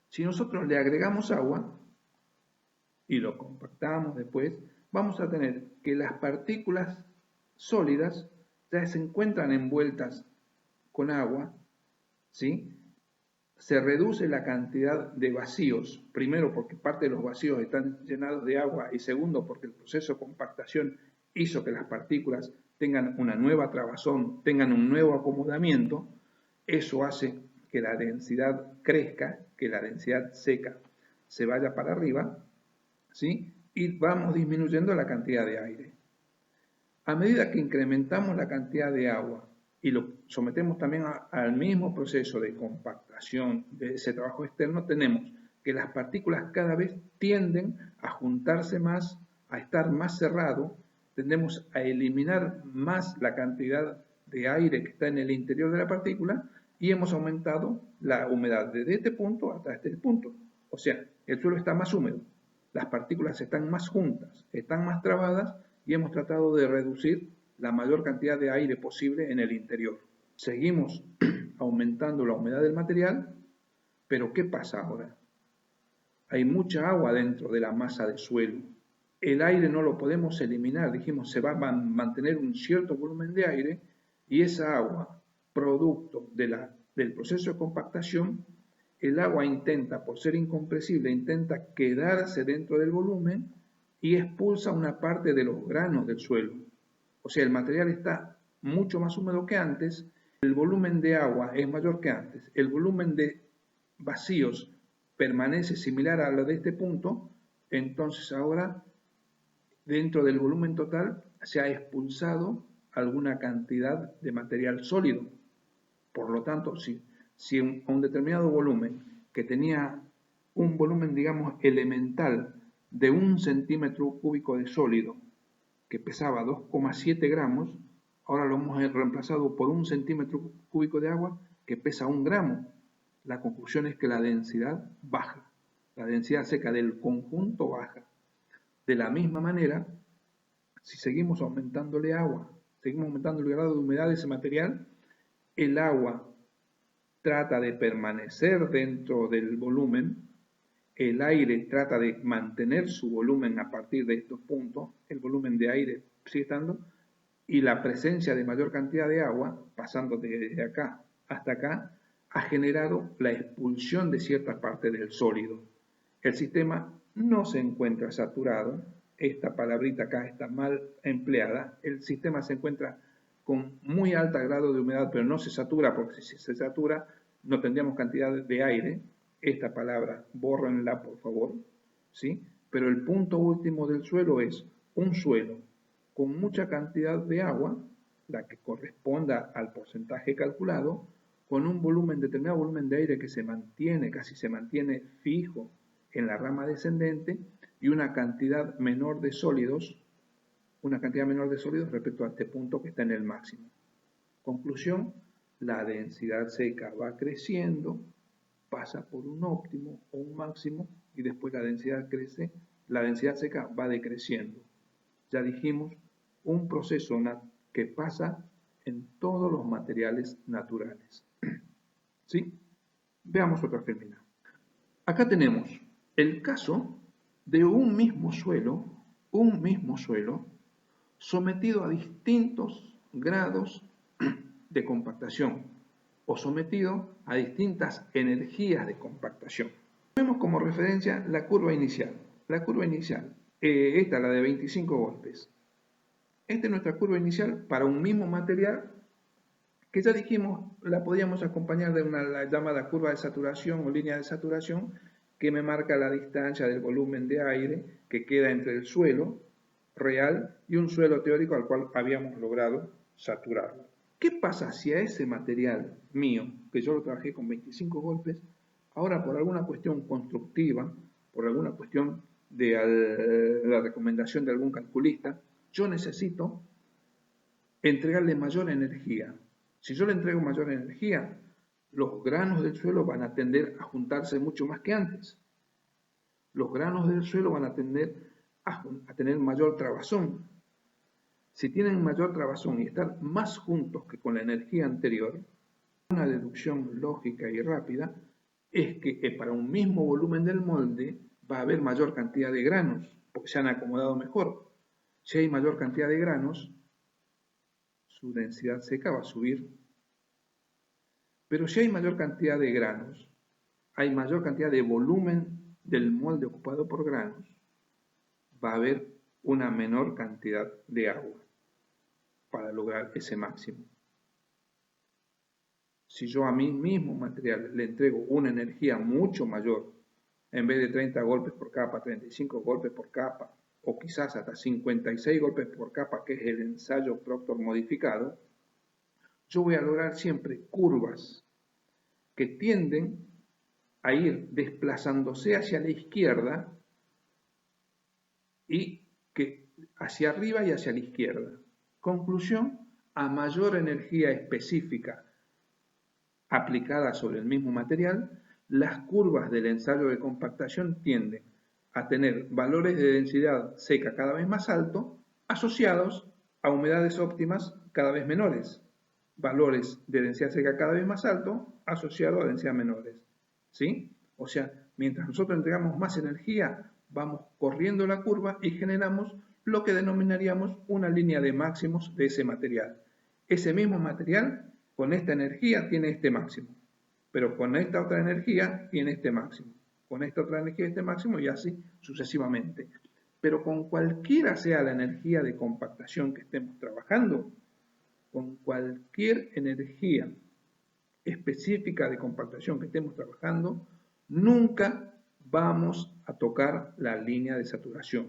Si nosotros le agregamos agua y lo compactamos después, vamos a tener que las partículas sólidas ya se encuentran envueltas con agua, ¿sí? Se reduce la cantidad de vacíos, primero porque parte de los vacíos están llenados de agua y segundo porque el proceso de compactación hizo que las partículas tengan una nueva trabazón, tengan un nuevo acomodamiento. Eso hace que la densidad crezca, que la densidad seca se vaya para arriba, ¿sí? Y vamos disminuyendo la cantidad de aire. A medida que incrementamos la cantidad de agua y lo sometemos también al mismo proceso de compactación de ese trabajo externo, tenemos que las partículas cada vez tienden a juntarse más, a estar más cerrado, tendemos a eliminar más la cantidad de aire que está en el interior de la partícula y hemos aumentado la humedad desde este punto hasta este punto. O sea, el suelo está más húmedo, las partículas están más juntas, están más trabadas y hemos tratado de reducir la mayor cantidad de aire posible en el interior. Seguimos aumentando la humedad del material, pero ¿qué pasa ahora? Hay mucha agua dentro de la masa de suelo. El aire no lo podemos eliminar, dijimos, se va a mantener un cierto volumen de aire y esa agua, producto del proceso de compactación, el agua intenta, por ser incompresible, intenta quedarse dentro del volumen y expulsa una parte de los granos del suelo. O sea, el material está mucho más húmedo que antes, el volumen de agua es mayor que antes, el volumen de vacíos permanece similar a lo de este punto, entonces ahora dentro del volumen total se ha expulsado alguna cantidad de material sólido. Por lo tanto, si un determinado volumen que tenía un volumen, digamos, elemental de 1 centímetro cúbico de sólido que pesaba 2,7 gramos, ahora lo hemos reemplazado por 1 centímetro cúbico de agua que pesa 1 gramo. La conclusión es que la densidad baja, la densidad seca del conjunto baja. De la misma manera, si seguimos aumentándole agua, seguimos aumentando el grado de humedad de ese material, el agua trata de permanecer dentro del volumen, el aire trata de mantener su volumen a partir de estos puntos, el volumen de aire sigue estando, y la presencia de mayor cantidad de agua, pasando desde acá hasta acá, ha generado la expulsión de cierta parte del sólido. El sistema no se encuentra saturado, esta palabrita acá está mal empleada, el sistema se encuentra con muy alto grado de humedad, pero no se satura, porque si se satura no tendríamos cantidad de aire. Esta palabra, bórrenla por favor, ¿sí? Pero el punto último del suelo es un suelo con mucha cantidad de agua, la que corresponda al porcentaje calculado, con un volumen, determinado volumen de aire que se mantiene, casi se mantiene fijo en la rama descendente, y una cantidad menor de sólidos, respecto a este punto que está en el máximo. Conclusión, la densidad seca va creciendo, pasa por un óptimo o un máximo y después la densidad crece, la densidad seca va decreciendo. Ya dijimos, un proceso que pasa en todos los materiales naturales. ¿Sí? Veamos otra fórmula. Acá tenemos el caso de un mismo suelo sometido a distintos grados de compactación o sometido a distintas energías de compactación. Tenemos como referencia la curva inicial. La curva inicial, esta la de 25 golpes. Esta es nuestra curva inicial para un mismo material que ya dijimos la podíamos acompañar de la llamada curva de saturación o línea de saturación que me marca la distancia del volumen de aire que queda entre el suelo real y un suelo teórico al cual habíamos logrado saturarlo. ¿Qué pasa si a ese material mío, que yo lo trabajé con 25 golpes, ahora por alguna cuestión constructiva, por alguna cuestión de la recomendación de algún calculista, yo necesito entregarle mayor energía? Si yo le entrego mayor energía, los granos del suelo van a tender a juntarse mucho más que antes. Los granos del suelo van a tender a tener mayor trabazón. Si tienen mayor trabazón y están más juntos que con la energía anterior, una deducción lógica y rápida es que para un mismo volumen del molde va a haber mayor cantidad de granos, porque se han acomodado mejor. Si hay mayor cantidad de granos, su densidad seca va a subir. Pero si hay mayor cantidad de granos, hay mayor cantidad de volumen del molde ocupado por granos, va a haber una menor cantidad de agua para lograr ese máximo. Si yo a mi mismo material le entrego una energía mucho mayor, en vez de 30 golpes por capa, 35 golpes por capa, o quizás hasta 56 golpes por capa, que es el ensayo Proctor modificado, yo voy a lograr siempre curvas que tienden a ir desplazándose hacia la izquierda y que hacia arriba y hacia la izquierda. Conclusión, a mayor energía específica aplicada sobre el mismo material, las curvas del ensayo de compactación tienden a tener valores de densidad seca cada vez más altos asociados a humedades óptimas cada vez menores. Valores de densidad seca cada vez más altos asociados a densidades menores. ¿Sí? O sea, mientras nosotros entregamos más energía, vamos corriendo la curva y generamos lo que denominaríamos una línea de máximos de ese material. Ese mismo material, con esta energía, tiene este máximo, pero con esta otra energía tiene este máximo, con esta otra energía este máximo y así sucesivamente. Pero con cualquiera sea la energía de compactación que estemos trabajando, con cualquier energía específica de compactación que estemos trabajando, nunca vamos a tocar la línea de saturación.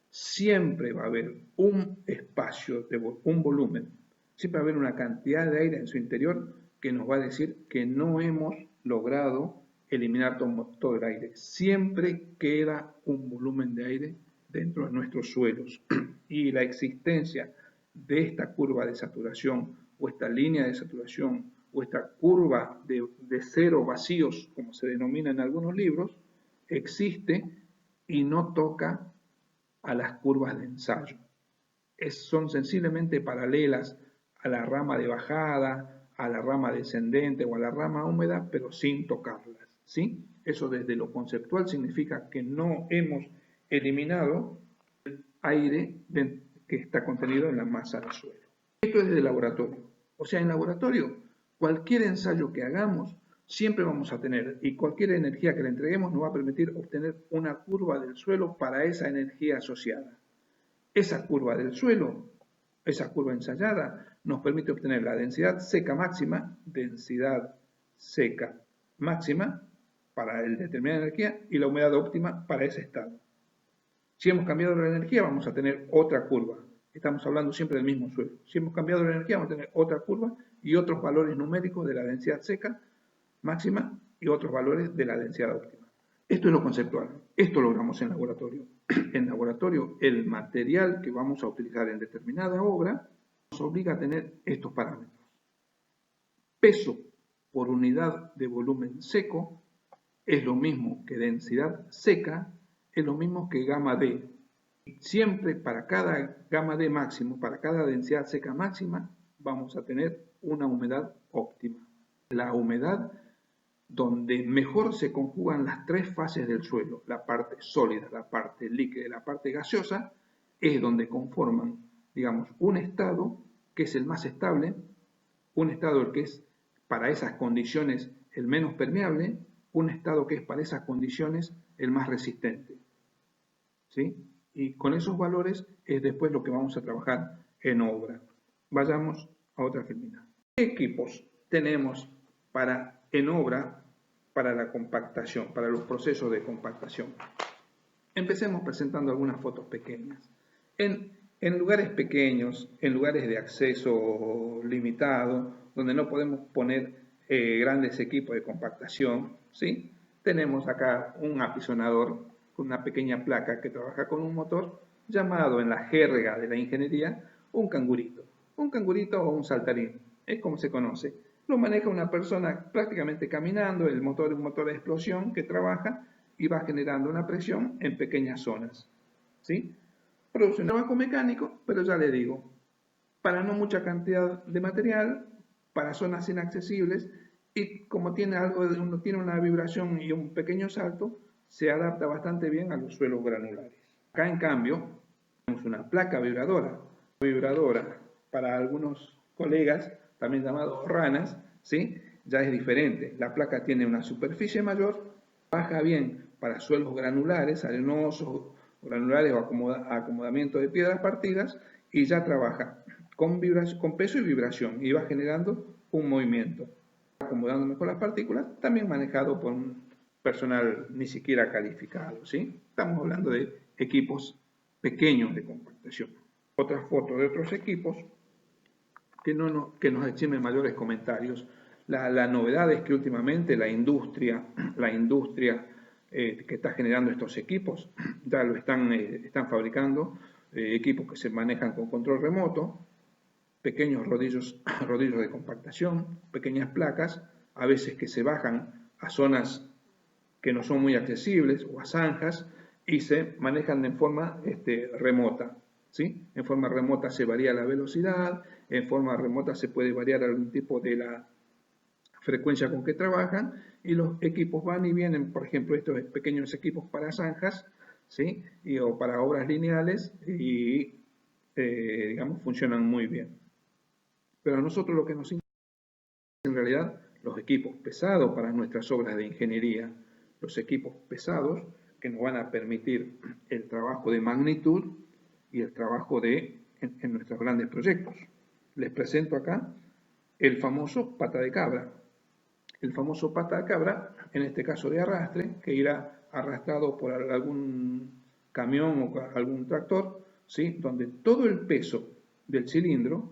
Siempre va a haber un espacio, un volumen, siempre va a haber una cantidad de aire en su interior que nos va a decir que no hemos logrado eliminar todo el aire. Siempre queda un volumen de aire dentro de nuestros suelos. Y la existencia de esta curva de saturación o esta línea de saturación o esta curva de cero vacíos, como se denomina en algunos libros, existe y no toca a las curvas de ensayo. Son sensiblemente paralelas a la rama de bajada, a la rama descendente o a la rama húmeda, pero sin tocarlas, ¿sí? Eso desde lo conceptual significa que no hemos eliminado el aire que está contenido en la masa del suelo. Esto es de laboratorio. O sea, en laboratorio, cualquier ensayo que hagamos, siempre vamos a tener, y cualquier energía que le entreguemos nos va a permitir obtener una curva del suelo para esa energía asociada. Esa curva del suelo, esa curva ensayada, nos permite obtener la densidad seca máxima para el determinada energía y la humedad óptima para ese estado. Si hemos cambiado la energía, vamos a tener otra curva. Estamos hablando siempre del mismo suelo. Si hemos cambiado la energía, vamos a tener otra curva y otros valores numéricos de la densidad seca máxima y otros valores de la densidad óptima. Esto es lo conceptual. Esto logramos en laboratorio. En laboratorio, el material que vamos a utilizar en determinada obra nos obliga a tener estos parámetros. Peso por unidad de volumen seco es lo mismo que densidad seca, es lo mismo que gamma D. Siempre para cada gamma D máximo, para cada densidad seca máxima, vamos a tener una humedad óptima. La humedad donde mejor se conjugan las tres fases del suelo, la parte sólida, la parte líquida y la parte gaseosa, es donde conforman, digamos, un estado que es el más estable, un estado que es para esas condiciones el menos permeable, un estado que es para esas condiciones el más resistente. ¿Sí? Y con esos valores es después lo que vamos a trabajar en obra. Vayamos a otra filmina. ¿Qué equipos tenemos en obra para la compactación, para los procesos de compactación? Empecemos presentando algunas fotos pequeñas. En lugares pequeños, en lugares de acceso limitado, donde no podemos poner grandes equipos de compactación, ¿sí? Tenemos acá un apisonador con una pequeña placa que trabaja con un motor llamado en la jerga de la ingeniería un cangurito. Un cangurito o un saltarín, es como se conoce. Lo maneja una persona prácticamente caminando, el motor es un motor de explosión que trabaja y va generando una presión en pequeñas zonas, ¿sí? Produce un trabajo mecánico, pero ya le digo, para no mucha cantidad de material, para zonas inaccesibles, y como tiene tiene una vibración y un pequeño salto, se adapta bastante bien a los suelos granulares. Acá, en cambio, tenemos una placa vibradora. Para algunos colegas, también llamado ranas, ¿sí? Ya es diferente. La placa tiene una superficie mayor, baja bien para suelos granulares, arenosos, granulares o acomodamiento de piedras partidas, y ya trabaja con peso y vibración y va generando un movimiento, acomodando mejor las partículas, también manejado por un personal ni siquiera calificado, ¿sí? Estamos hablando de equipos pequeños de compactación. Otra foto de otros equipos que nos eximen mayores comentarios. La novedad es que últimamente la industria que está generando estos equipos ya lo están fabricando, equipos que se manejan con control remoto, pequeños rodillos de compactación, pequeñas placas a veces que se bajan a zonas que no son muy accesibles o a zanjas y se manejan de forma remota. ¿Sí? En forma remota se varía la velocidad, en forma remota se puede variar algún tipo de la frecuencia con que trabajan y los equipos van y vienen, por ejemplo, estos pequeños equipos para zanjas, ¿sí? O para obras lineales y, digamos, funcionan muy bien. Pero a nosotros lo que nos interesa en realidad los equipos pesados para nuestras obras de ingeniería, los equipos pesados que nos van a permitir el trabajo de magnitud y el trabajo en nuestros grandes proyectos. Les presento acá el famoso pata de cabra. El famoso pata de cabra, en este caso de arrastre, que irá arrastrado por algún camión o algún tractor, ¿sí? Donde todo el peso del cilindro,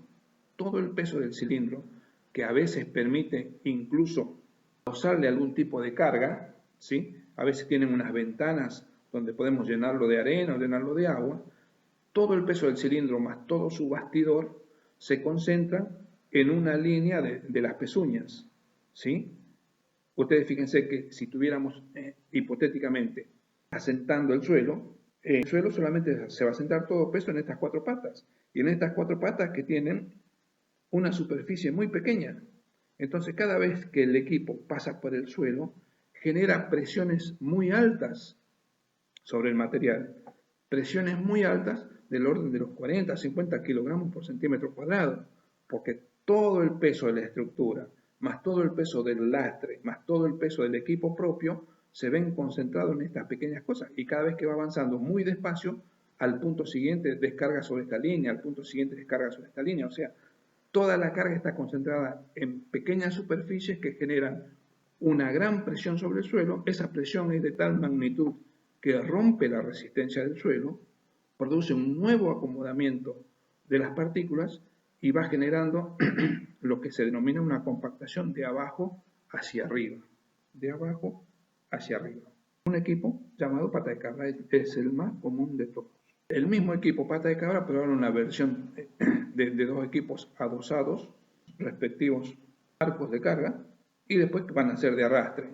que a veces permite incluso causarle algún tipo de carga, ¿sí? A veces tienen unas ventanas donde podemos llenarlo de arena o llenarlo de agua, todo el peso del cilindro más todo su bastidor se concentra en una línea de las pezuñas, ¿sí? Ustedes fíjense que si tuviéramos hipotéticamente asentando el suelo solamente se va a sentar todo peso en estas cuatro patas, y en estas cuatro patas que tienen una superficie muy pequeña. Entonces cada vez que el equipo pasa por el suelo, genera presiones muy altas sobre el material, presiones muy altas del orden de los 40 a 50 kilogramos por centímetro cuadrado, porque todo el peso de la estructura, más todo el peso del lastre, más todo el peso del equipo propio, se ven concentrados en estas pequeñas cosas, y cada vez que va avanzando muy despacio, al punto siguiente descarga sobre esta línea, al punto siguiente descarga sobre esta línea, o sea, toda la carga está concentrada en pequeñas superficies que generan una gran presión sobre el suelo. Esa presión es de tal magnitud que rompe la resistencia del suelo, produce un nuevo acomodamiento de las partículas y va generando lo que se denomina una compactación de abajo hacia arriba. De abajo hacia arriba. Un equipo llamado pata de cabra es el más común de todos. El mismo equipo pata de cabra, pero ahora una versión de dos equipos adosados, respectivos arcos de carga, y después van a ser de arrastre.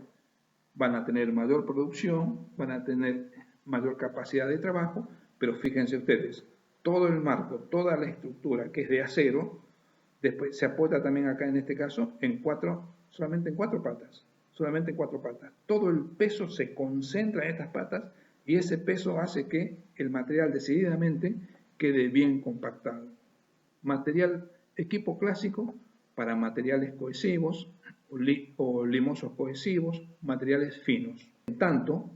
Van a tener mayor producción, van a tener mayor capacidad de trabajo, pero fíjense ustedes, todo el marco, toda la estructura que es de acero, después se apoya también acá en este caso solamente en cuatro patas. Todo el peso se concentra en estas patas y ese peso hace que el material decididamente quede bien compactado. Equipo clásico para materiales cohesivos o limosos cohesivos, materiales finos. En tanto,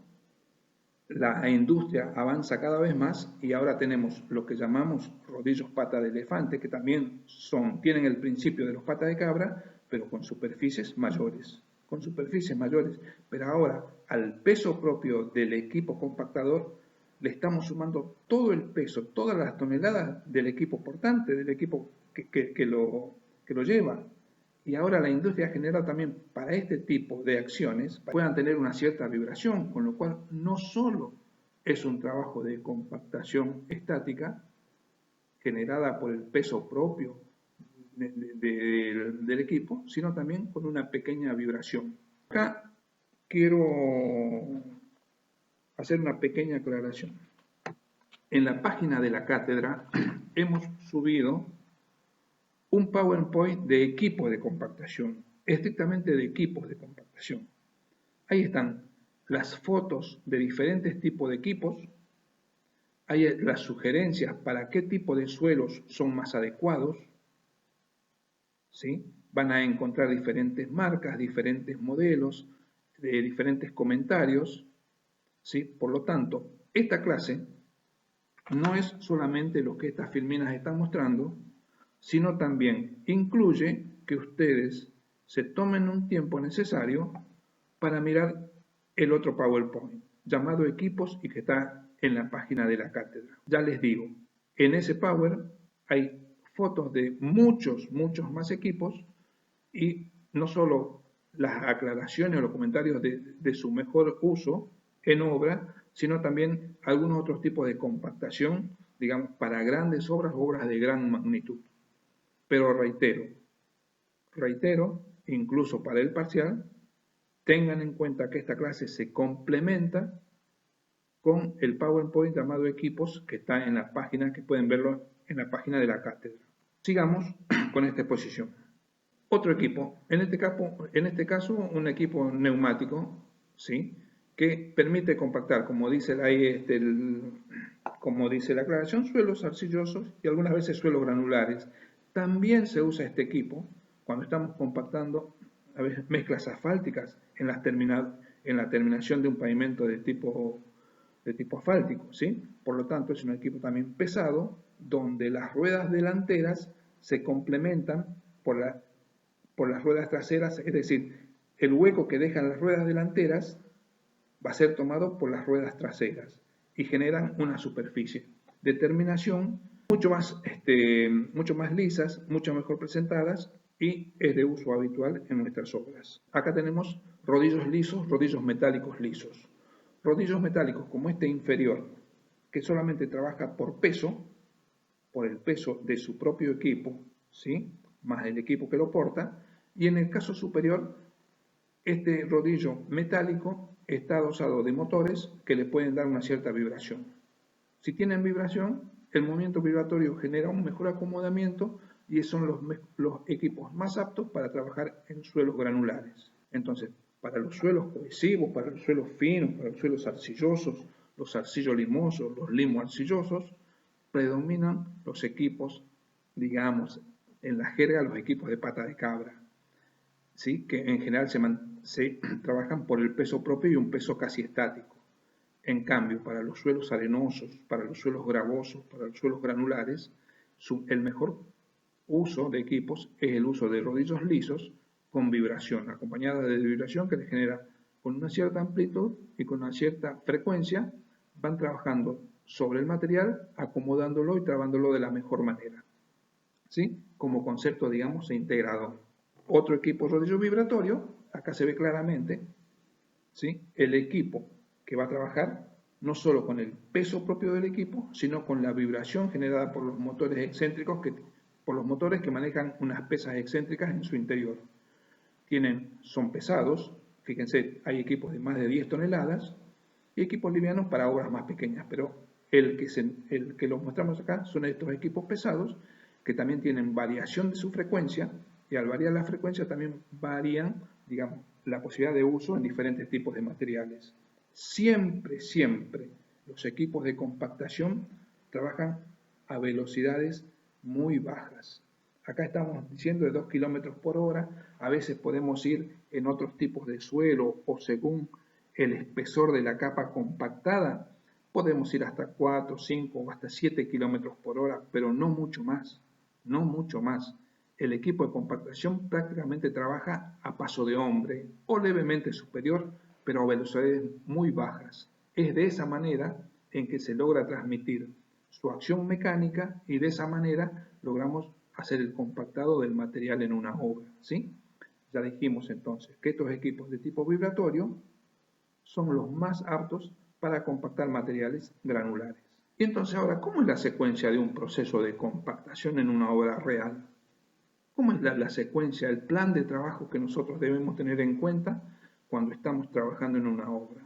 la industria avanza cada vez más y ahora tenemos lo que llamamos rodillos pata de elefante, que también tienen el principio de los patas de cabra, pero con superficies mayores. Pero ahora al peso propio del equipo compactador le estamos sumando todo el peso, todas las toneladas del equipo portante, del equipo que lo lleva. Y ahora la industria genera también para este tipo de acciones puedan tener una cierta vibración, con lo cual no solo es un trabajo de compactación estática generada por el peso propio del equipo, sino también con una pequeña vibración. Acá quiero hacer una pequeña aclaración. En la página de la cátedra hemos subido un PowerPoint de equipos de compactación, estrictamente de equipos de compactación. Ahí están las fotos de diferentes tipos de equipos, hay las sugerencias para qué tipo de suelos son más adecuados, ¿sí? Van a encontrar diferentes marcas, diferentes modelos, diferentes comentarios, ¿sí? Por lo tanto, esta clase no es solamente lo que estas filminas están mostrando, sino también incluye que ustedes se tomen un tiempo necesario para mirar el otro PowerPoint, llamado equipos y que está en la página de la cátedra. Ya les digo, en ese Power hay fotos de muchos más equipos y no solo las aclaraciones o los comentarios de su mejor uso en obra, sino también algunos otros tipos de compactación, digamos, para grandes obras de gran magnitud. Pero reitero, incluso para el parcial, tengan en cuenta que esta clase se complementa con el PowerPoint llamado equipos que está en la página, que pueden verlo en la página de la cátedra. Sigamos con esta exposición. Otro equipo, en este caso un equipo neumático, ¿sí? Que permite compactar, como dice la aclaración, suelos arcillosos y algunas veces suelos granulares. También se usa este equipo cuando estamos compactando a veces mezclas asfálticas en la terminación de un pavimento de tipo asfáltico, ¿sí? Por lo tanto, es un equipo también pesado, donde las ruedas delanteras se complementan por las ruedas traseras, es decir, el hueco que dejan las ruedas delanteras va a ser tomado por las ruedas traseras y generan una superficie de terminación mucho más lisas, mucho mejor presentadas y es de uso habitual en nuestras obras. Acá tenemos rodillos lisos, rodillos metálicos lisos. Rodillos metálicos como este inferior, que solamente trabaja por el peso de su propio equipo, ¿sí? Más el equipo que lo porta, y en el caso superior, este rodillo metálico está adosado de motores que le pueden dar una cierta vibración. Si tienen vibración, el movimiento vibratorio genera un mejor acomodamiento y son los equipos más aptos para trabajar en suelos granulares. Entonces, para los suelos cohesivos, para los suelos finos, para los suelos arcillosos, los arcillo-limosos, los limo-arcillosos, predominan los equipos, digamos, en la jerga, los equipos de pata de cabra, ¿sí? Que en general se trabajan por el peso propio y un peso casi estático. En cambio, para los suelos arenosos, para los suelos gravosos, para los suelos granulares, el mejor uso de equipos es el uso de rodillos lisos con vibración, acompañada de vibración que les genera con una cierta amplitud y con una cierta frecuencia, van trabajando sobre el material, acomodándolo y trabándolo de la mejor manera, ¿sí? Como concepto, digamos, integrador. Otro equipo rodillo vibratorio, acá se ve claramente, ¿sí? El equipo que va a trabajar no solo con el peso propio del equipo, sino con la vibración generada por los motores excéntricos, por los motores que manejan unas pesas excéntricas en su interior. Son pesados, fíjense, hay equipos de más de 10 toneladas y equipos livianos para obras más pequeñas, pero el que los mostramos acá son estos equipos pesados que también tienen variación de su frecuencia y al variar la frecuencia también varían, digamos, la posibilidad de uso en diferentes tipos de materiales. Siempre los equipos de compactación trabajan a velocidades muy bajas. Acá estamos diciendo de 2 km por hora, a veces podemos ir en otros tipos de suelo o según el espesor de la capa compactada, podemos ir hasta 4, 5 o hasta 7 km por hora, pero no mucho más, no mucho más. El equipo de compactación prácticamente trabaja a paso de hombre o levemente superior, pero a velocidades muy bajas. Es de esa manera en que se logra transmitir su acción mecánica y de esa manera logramos hacer el compactado del material en una obra, ¿sí? Ya dijimos entonces que estos equipos de tipo vibratorio son los más aptos para compactar materiales granulares. Y entonces ahora, ¿cómo es la secuencia de un proceso de compactación en una obra real? ¿Cómo es la secuencia, el plan de trabajo que nosotros debemos tener en cuenta cuando estamos trabajando en una obra?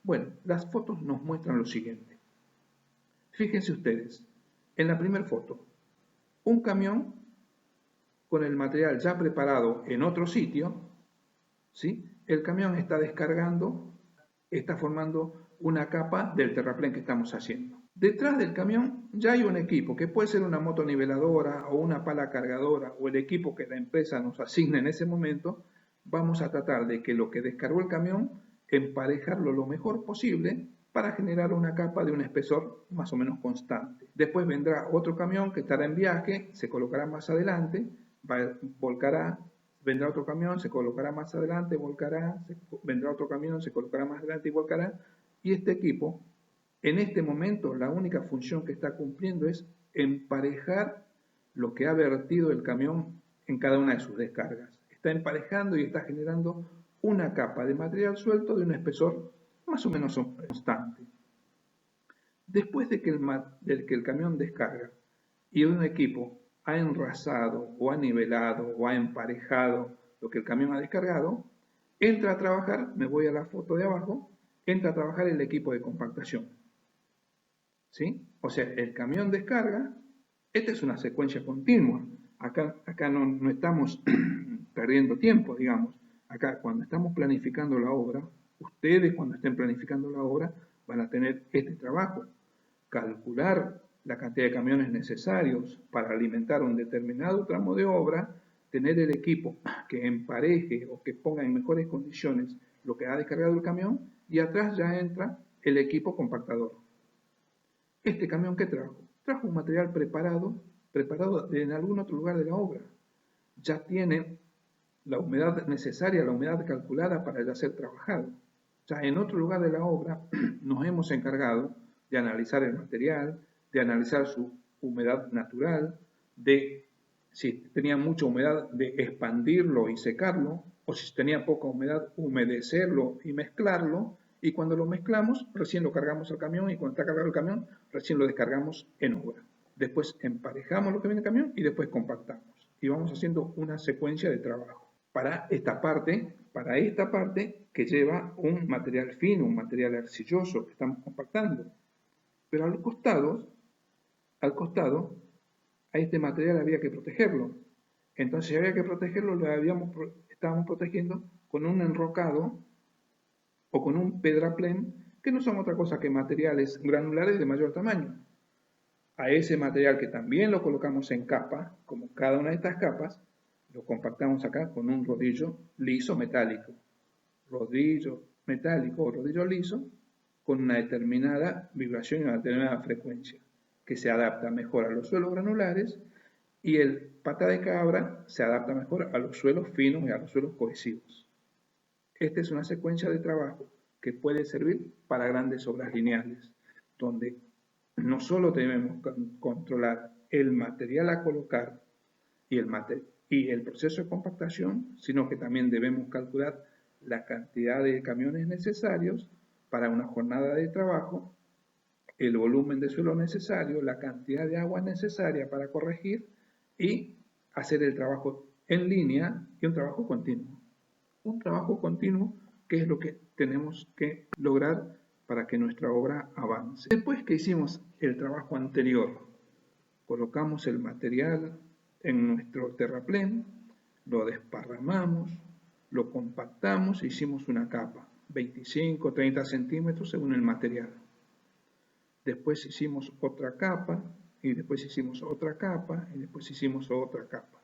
Bueno, las fotos nos muestran lo siguiente. Fíjense ustedes, en la primera foto, un camión con el material ya preparado en otro sitio, ¿sí? El camión está descargando, está formando una capa del terraplén que estamos haciendo. Detrás del camión ya hay un equipo, que puede ser una motoniveladora o una pala cargadora o el equipo que la empresa nos asigne en ese momento. Vamos a tratar de que lo que descargó el camión, emparejarlo lo mejor posible para generar una capa de un espesor más o menos constante. Después vendrá otro camión que estará en viaje, se colocará más adelante, volcará, vendrá otro camión, se colocará más adelante, volcará, vendrá otro camión, se colocará más adelante y volcará. Y este equipo, en este momento, la única función que está cumpliendo es emparejar lo que ha vertido el camión en cada una de sus descargas. Está emparejando y está generando una capa de material suelto de un espesor más o menos constante. Después de que el camión descarga y un equipo ha enrasado o ha nivelado o ha emparejado lo que el camión ha descargado, entra a trabajar, me voy a la foto de abajo, entra a trabajar el equipo de compactación. ¿Sí? O sea, el camión descarga, esta es una secuencia continua. Acá no estamos perdiendo tiempo, digamos. Acá, cuando estamos planificando la obra, ustedes cuando estén planificando la obra van a tener este trabajo. Calcular la cantidad de camiones necesarios para alimentar un determinado tramo de obra, tener el equipo que empareje o que ponga en mejores condiciones lo que ha descargado el camión, y atrás ya entra el equipo compactador. ¿Este camión qué trajo? Trajo un material preparado en algún otro lugar de la obra. Ya tiene la humedad necesaria, la humedad calculada para ya ser trabajado. Ya en otro lugar de la obra nos hemos encargado de analizar el material, de analizar su humedad natural, de si tenía mucha humedad, de expandirlo y secarlo, o si tenía poca humedad, humedecerlo y mezclarlo, y cuando lo mezclamos, recién lo cargamos al camión, y cuando está cargado el camión, recién lo descargamos en obra. Después emparejamos lo que viene en el camión y después compactamos. Y vamos haciendo una secuencia de trabajo. Para esta parte que lleva un material fino, un material arcilloso que estamos compactando. Pero al costado, a este material había que protegerlo. Entonces, si había que protegerlo, estábamos protegiendo con un enrocado o con un pedraplén, que no son otra cosa que materiales granulares de mayor tamaño. A ese material, que también lo colocamos en capa, como cada una de estas capas, lo compactamos acá con un rodillo liso metálico. Rodillo metálico o rodillo liso con una determinada vibración y una determinada frecuencia, que se adapta mejor a los suelos granulares, y el pata de cabra se adapta mejor a los suelos finos y a los suelos cohesivos. Esta es una secuencia de trabajo que puede servir para grandes obras lineales, donde no solo debemos controlar el material a colocar y el proceso de compactación, sino que también debemos calcular la cantidad de camiones necesarios para una jornada de trabajo, el volumen de suelo necesario, la cantidad de agua necesaria para corregir y hacer el trabajo en línea y un trabajo continuo. Un trabajo continuo, que es lo que tenemos que lograr para que nuestra obra avance. Después que hicimos el trabajo anterior, colocamos el material en nuestro terraplén, lo desparramamos, lo compactamos e hicimos una capa, 25 o 30 centímetros según el material. Después hicimos otra capa, y después hicimos otra capa, y después hicimos otra capa.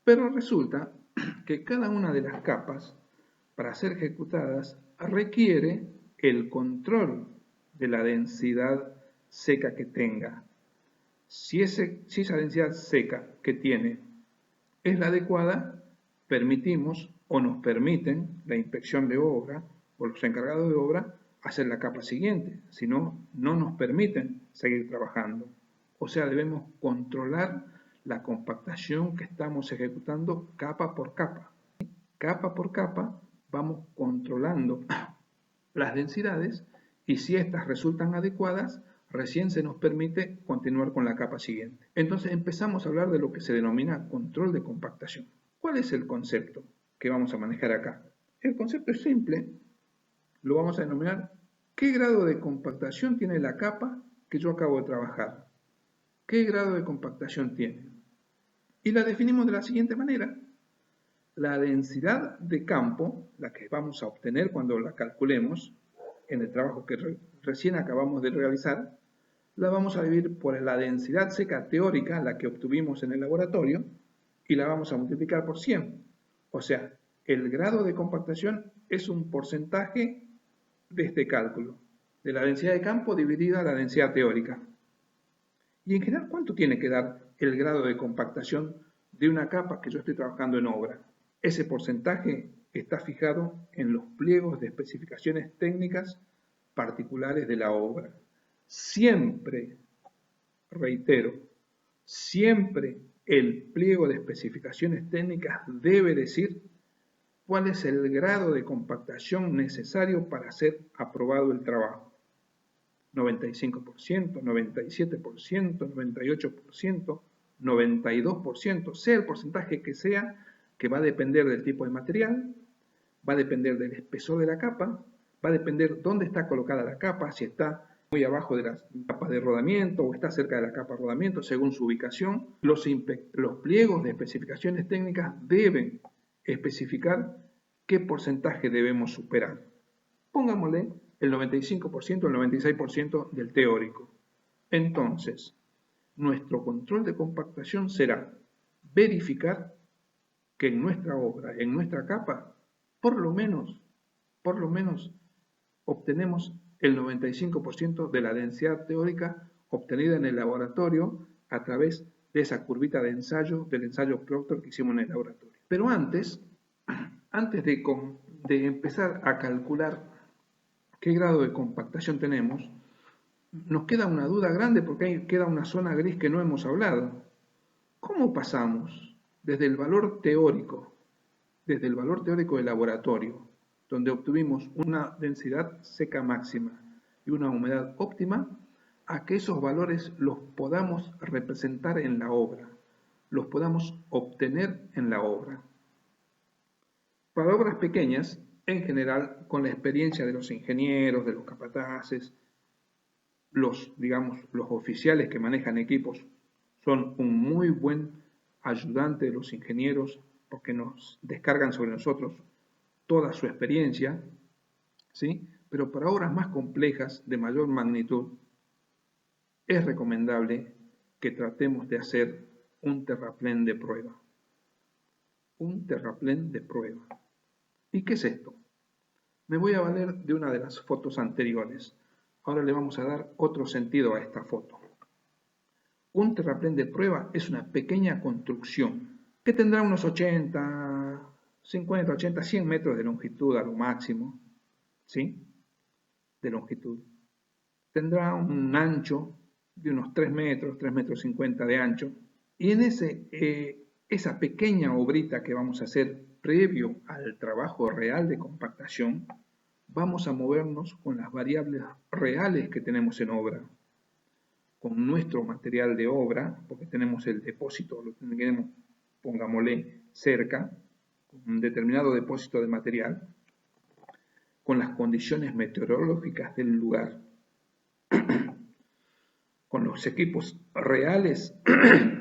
Pero resulta que cada una de las capas, para ser ejecutadas, requiere el control de la densidad seca que tenga. Si esa densidad seca que tiene es la adecuada, permitimos o nos permiten la inspección de obra o los encargados de obra hacer la capa siguiente. Si no, no nos permiten seguir trabajando. O sea, debemos controlar la compactación que estamos ejecutando capa por capa. Capa por capa vamos controlando las densidades, y si estas resultan adecuadas, recién se nos permite continuar con la capa siguiente. Entonces empezamos a hablar de lo que se denomina control de compactación. ¿Cuál es el concepto que vamos a manejar acá? El concepto es simple, lo vamos a denominar ¿qué grado de compactación tiene la capa que yo acabo de trabajar? ¿Qué grado de compactación tiene? Y la definimos de la siguiente manera. La densidad de campo, la que vamos a obtener cuando la calculemos en el trabajo que recién acabamos de realizar, la vamos a dividir por la densidad seca teórica, la que obtuvimos en el laboratorio, y la vamos a multiplicar por 100. O sea, el grado de compactación es un porcentaje de este cálculo, de la densidad de campo dividida la densidad teórica. Y en general, ¿cuánto tiene que dar el grado de compactación de una capa que yo estoy trabajando en obra? Ese porcentaje está fijado en los pliegos de especificaciones técnicas particulares de la obra. Siempre, reitero, siempre el pliego de especificaciones técnicas debe decir cuál es el grado de compactación necesario para ser aprobado el trabajo. 95%, 97%, 98%, 92%, sea el porcentaje que sea, que va a depender del tipo de material, va a depender del espesor de la capa, va a depender dónde está colocada la capa, si está muy abajo de las capas de rodamiento o está cerca de la capa de rodamiento, según su ubicación. Los pliegos de especificaciones técnicas deben especificar qué porcentaje debemos superar. Pongámosle el 95%, el 96% del teórico. Entonces, nuestro control de compactación será verificar que en nuestra obra, en nuestra capa, por lo menos, obtenemos el 95% de la densidad teórica obtenida en el laboratorio a través de esa curvita de ensayo, del ensayo Proctor que hicimos en el laboratorio. Pero antes de empezar a calcular qué grado de compactación tenemos, nos queda una duda grande porque ahí queda una zona gris que no hemos hablado. ¿Cómo pasamos desde el valor teórico del laboratorio, donde obtuvimos una densidad seca máxima y una humedad óptima, a que esos valores los podamos representar en la obra, los podamos obtener en la obra? Para obras pequeñas, en general, con la experiencia de los ingenieros, de los capataces, los oficiales que manejan equipos son un muy buen ayudante de los ingenieros porque nos descargan sobre nosotros toda su experiencia, ¿sí? Pero para obras más complejas, de mayor magnitud, es recomendable que tratemos de hacer un terraplén de prueba. Un terraplén de prueba. ¿Y qué es esto? Me voy a valer de una de las fotos anteriores. Ahora le vamos a dar otro sentido a esta foto. Un terraplén de prueba es una pequeña construcción que tendrá unos 80, 50, 80, 100 metros de longitud a lo máximo, ¿sí? De longitud. Tendrá un ancho de unos 3 metros, 3 metros 50 de ancho. Y en esa pequeña obrita que vamos a hacer previo al trabajo real de compactación, vamos a movernos con las variables reales que tenemos en obra, con nuestro material de obra, porque tenemos el depósito, lo tenemos, pongámosle, cerca, con un determinado depósito de material, con las condiciones meteorológicas del lugar, con los equipos reales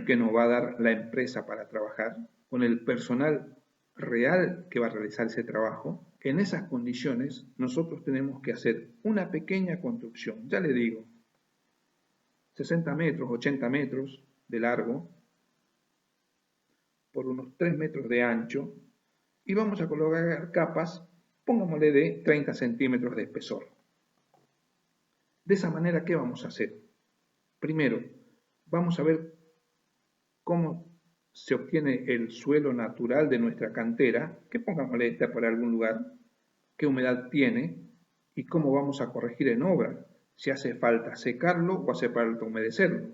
que nos va a dar la empresa para trabajar, con el personal real que va a realizar ese trabajo. En esas condiciones nosotros tenemos que hacer una pequeña construcción, ya le digo, 60 metros, 80 metros de largo, por unos 3 metros de ancho, y vamos a colocar capas, pongámosle de 30 centímetros de espesor. De esa manera, ¿qué vamos a hacer? Primero, vamos a ver cómo se obtiene el suelo natural de nuestra cantera, que pongámosle esta por algún lugar, qué humedad tiene y cómo vamos a corregir en obra, si hace falta secarlo o hace falta humedecerlo.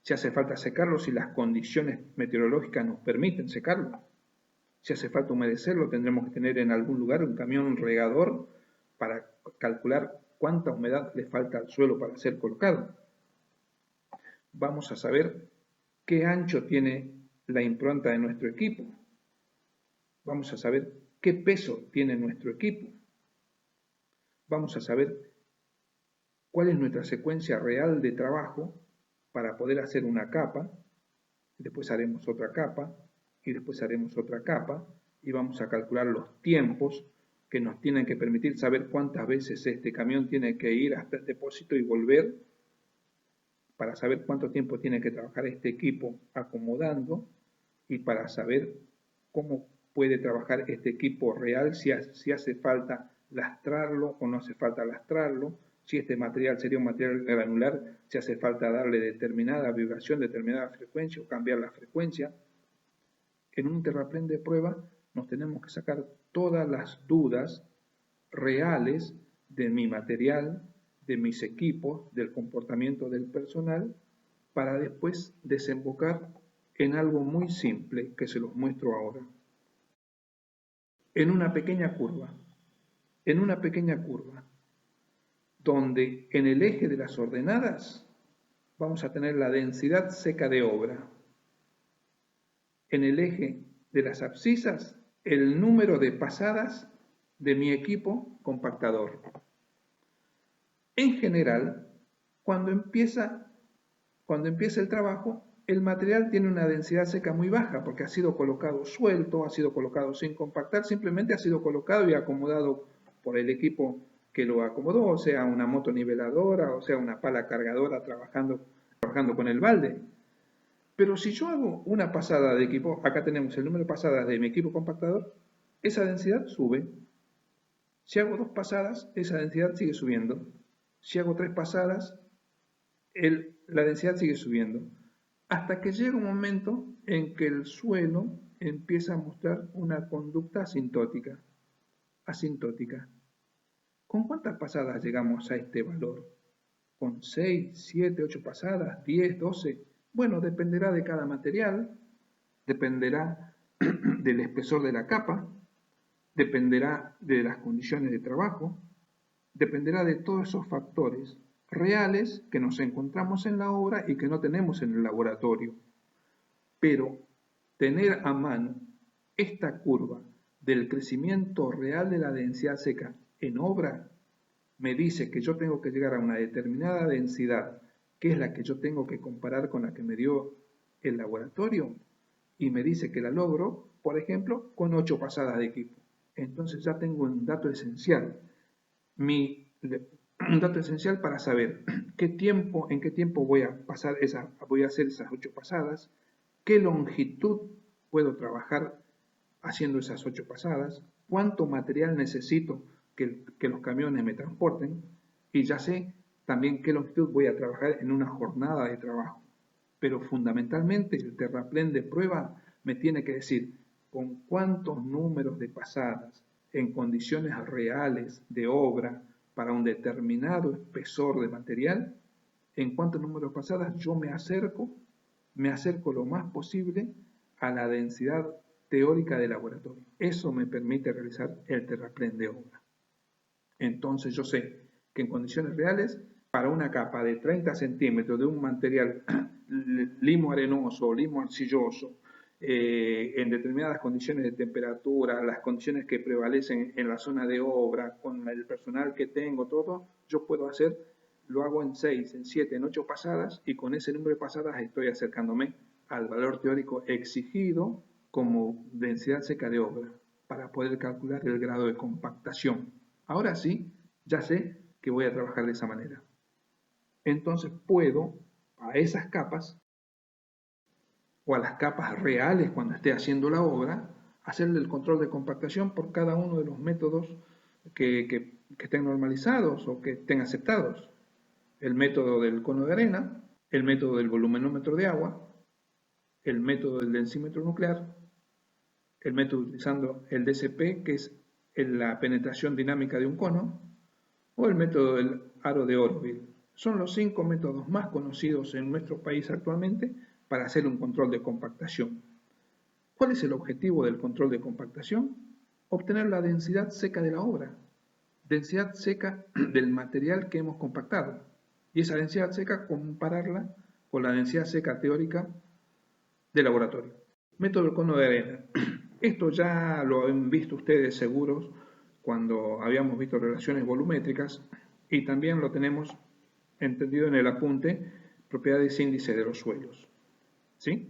Si hace falta secarlo, si las condiciones meteorológicas nos permiten secarlo. Si hace falta humedecerlo, tendremos que tener en algún lugar un camión regador para calcular cuánta humedad le falta al suelo para ser colocado. Vamos a saber qué ancho tiene la impronta de nuestro equipo. Vamos a saber qué peso tiene nuestro equipo. Vamos a saber cuál es nuestra secuencia real de trabajo para poder hacer una capa, después haremos otra capa, y después haremos otra capa, y vamos a calcular los tiempos que nos tienen que permitir saber cuántas veces este camión tiene que ir hasta el depósito y volver, para saber cuánto tiempo tiene que trabajar este equipo acomodando, y para saber cómo puede trabajar este equipo real, si hace falta lastrarlo o no hace falta lastrarlo, si este material sería un material granular, si hace falta darle determinada vibración, determinada frecuencia o cambiar la frecuencia. En un terraplén de prueba nos tenemos que sacar todas las dudas reales de mi material, de mis equipos, del comportamiento del personal, para después desembocar en algo muy simple que se los muestro ahora. En una pequeña curva, donde en el eje de las ordenadas vamos a tener la densidad seca de obra. En el eje de las abscisas el número de pasadas de mi equipo compactador. En general, cuando empieza el trabajo, el material tiene una densidad seca muy baja porque ha sido colocado suelto, ha sido colocado sin compactar, simplemente ha sido colocado y acomodado por el equipo que lo acomodó, o sea, una moto niveladora, o sea, una pala cargadora trabajando con el balde. Pero si yo hago una pasada de equipo, acá tenemos el número de pasadas de mi equipo compactador, esa densidad sube. Si hago 2 pasadas, esa densidad sigue subiendo. Si hago 3 pasadas, la densidad sigue subiendo. Hasta que llega un momento en que el suelo empieza a mostrar una conducta asintótica. ¿Con cuántas pasadas llegamos a este valor? ¿Con 6, 7, 8 pasadas, 10, 12? Bueno, dependerá de cada material, dependerá del espesor de la capa, dependerá de las condiciones de trabajo, dependerá de todos esos factores reales que nos encontramos en la obra y que no tenemos en el laboratorio. Pero tener a mano esta curva del crecimiento real de la densidad seca en obra me dice que yo tengo que llegar a una determinada densidad, que es la que yo tengo que comparar con la que me dio el laboratorio, y me dice que la logro, por ejemplo, con 8 pasadas de equipo. Entonces ya tengo un dato esencial. Un dato esencial para saber en qué tiempo voy a hacer esas 8 pasadas, qué longitud puedo trabajar haciendo esas 8 pasadas, cuánto material necesito que los camiones me transporten, y ya sé también qué longitud voy a trabajar en una jornada de trabajo. Pero fundamentalmente el terraplén de prueba me tiene que decir con cuántos números de pasadas en condiciones reales de obra para un determinado espesor de material, en cuántos números de pasadas yo me acerco lo más posible a la densidad teórica del laboratorio. Eso me permite realizar el terraplén de obra. Entonces yo sé que en condiciones reales, para una capa de 30 centímetros de un material limo arenoso o limo arcilloso, en determinadas condiciones de temperatura, las condiciones que prevalecen en la zona de obra, con el personal que tengo, todo, yo puedo lo hago en 6, en 7, en 8 pasadas, y con ese número de pasadas estoy acercándome al valor teórico exigido como densidad seca de obra para poder calcular el grado de compactación. Ahora sí, ya sé que voy a trabajar de esa manera. Entonces puedo a esas capas o a las capas reales cuando esté haciendo la obra, hacerle el control de compactación por cada uno de los métodos que estén normalizados o que estén aceptados. El método del cono de arena, el método del volumenómetro de agua, el método del densímetro nuclear, el método utilizando el DCP, que es la penetración dinámica de un cono, o el método del aro de Orville. Son los 5 métodos más conocidos en nuestro país actualmente para hacer un control de compactación. ¿Cuál es el objetivo del control de compactación? Obtener la densidad seca de la obra, densidad seca del material que hemos compactado, y esa densidad seca compararla con la densidad seca teórica del laboratorio. Método del cono de arena. Esto ya lo han visto ustedes seguros cuando habíamos visto relaciones volumétricas, y también lo tenemos entendido en el apunte propiedades índice de los suelos. ¿Sí?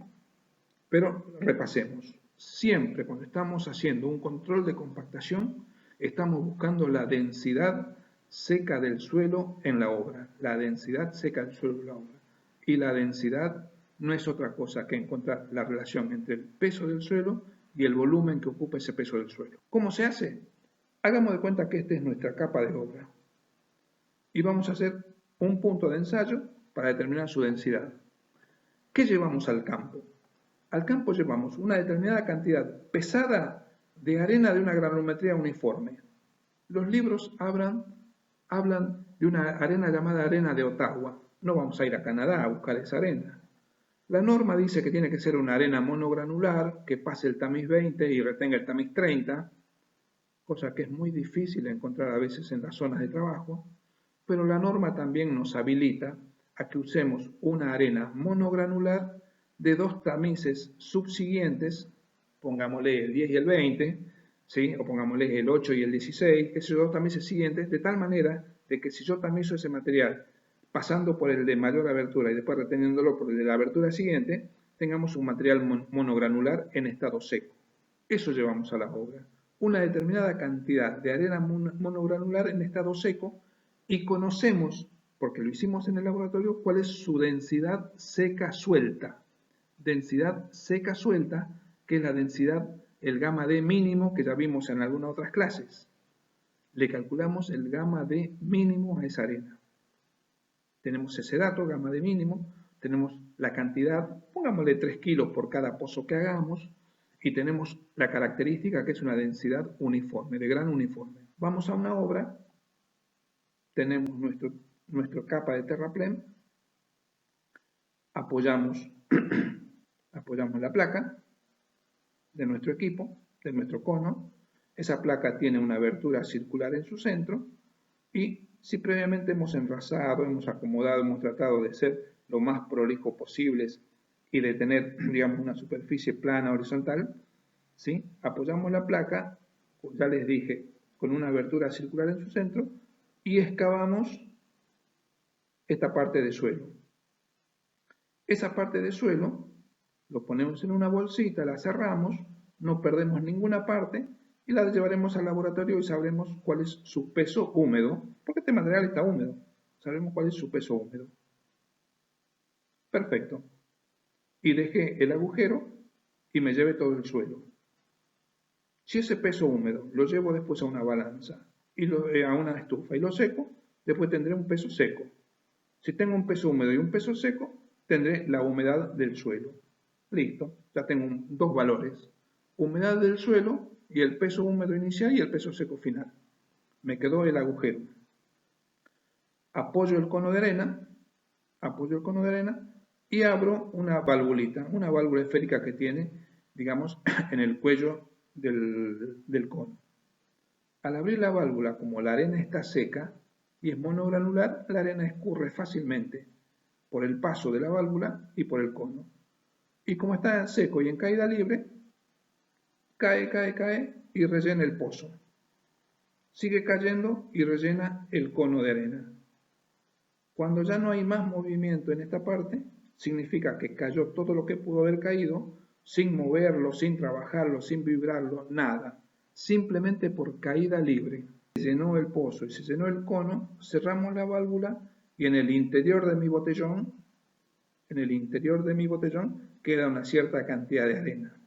Pero repasemos. Siempre cuando estamos haciendo un control de compactación, estamos buscando la densidad seca del suelo en la obra. La densidad seca del suelo en la obra. Y la densidad no es otra cosa que encontrar la relación entre el peso del suelo y el volumen que ocupa ese peso del suelo. ¿Cómo se hace? Hagamos de cuenta que esta es nuestra capa de obra. Y vamos a hacer un punto de ensayo para determinar su densidad. ¿Qué llevamos al campo? Al campo llevamos una determinada cantidad pesada de arena de una granulometría uniforme. Los libros hablan de una arena llamada arena de Ottawa. No vamos a ir a Canadá a buscar esa arena. La norma dice que tiene que ser una arena monogranular, que pase el tamiz 20 y retenga el tamiz 30, cosa que es muy difícil encontrar a veces en las zonas de trabajo, pero la norma también nos habilita a que usemos una arena monogranular de 2 tamices subsiguientes, pongámosle el 10 y el 20, ¿sí? O pongámosle el 8 y el 16, que esos dos también se siguen de tal manera de que si yo tamizo ese material pasando por el de mayor abertura y después reteniéndolo por el de la abertura siguiente, tengamos un material monogranular en estado seco. Eso llevamos a la obra. Una determinada cantidad de arena monogranular en estado seco y conocemos, porque lo hicimos en el laboratorio, cuál es su densidad seca suelta. Densidad seca suelta, que es la densidad, el gamma D mínimo que ya vimos en algunas otras clases. Le calculamos el gamma D mínimo a esa arena. Tenemos ese dato, gamma D mínimo, tenemos la cantidad, pongámosle 3 kilos por cada pozo que hagamos, y tenemos la característica que es una densidad uniforme, de gran uniforme. Vamos a una obra, tenemos nuestra capa de terraplén, apoyamos la placa de nuestro equipo, de nuestro cono. Esa placa tiene una abertura circular en su centro y si previamente hemos enrasado, hemos acomodado, hemos tratado de ser lo más prolijo posibles y de tener, digamos, una superficie plana horizontal, ¿sí? Apoyamos la placa, como ya les dije, con una abertura circular en su centro y excavamos esta parte de suelo. Esa parte de suelo lo ponemos en una bolsita, la cerramos, no perdemos ninguna parte y la llevaremos al laboratorio y sabremos cuál es su peso húmedo, porque este material está húmedo, sabremos cuál es su peso húmedo. Perfecto. Y dejé el agujero y me llevé todo el suelo. Si ese peso húmedo lo llevo después a una balanza, y a una estufa y lo seco, después tendré un peso seco. Si tengo un peso húmedo y un peso seco, tendré la humedad del suelo. Listo, ya tengo dos valores. Humedad del suelo y el peso húmedo inicial y el peso seco final. Me quedó el agujero. Apoyo el cono de arena y abro una válvula esférica que tiene, digamos, en el cuello del cono. Al abrir la válvula, como la arena está seca y es monogranular, la arena escurre fácilmente por el paso de la válvula y por el cono. Y como está seco y en caída libre, cae y rellena el pozo. Sigue cayendo y rellena el cono de arena. Cuando ya no hay más movimiento en esta parte, significa que cayó todo lo que pudo haber caído, sin moverlo, sin trabajarlo, sin vibrarlo, nada. Simplemente por caída libre. Se llenó el pozo y se llenó el cono, cerramos la válvula y en el interior de mi botellón, queda una cierta cantidad de arena.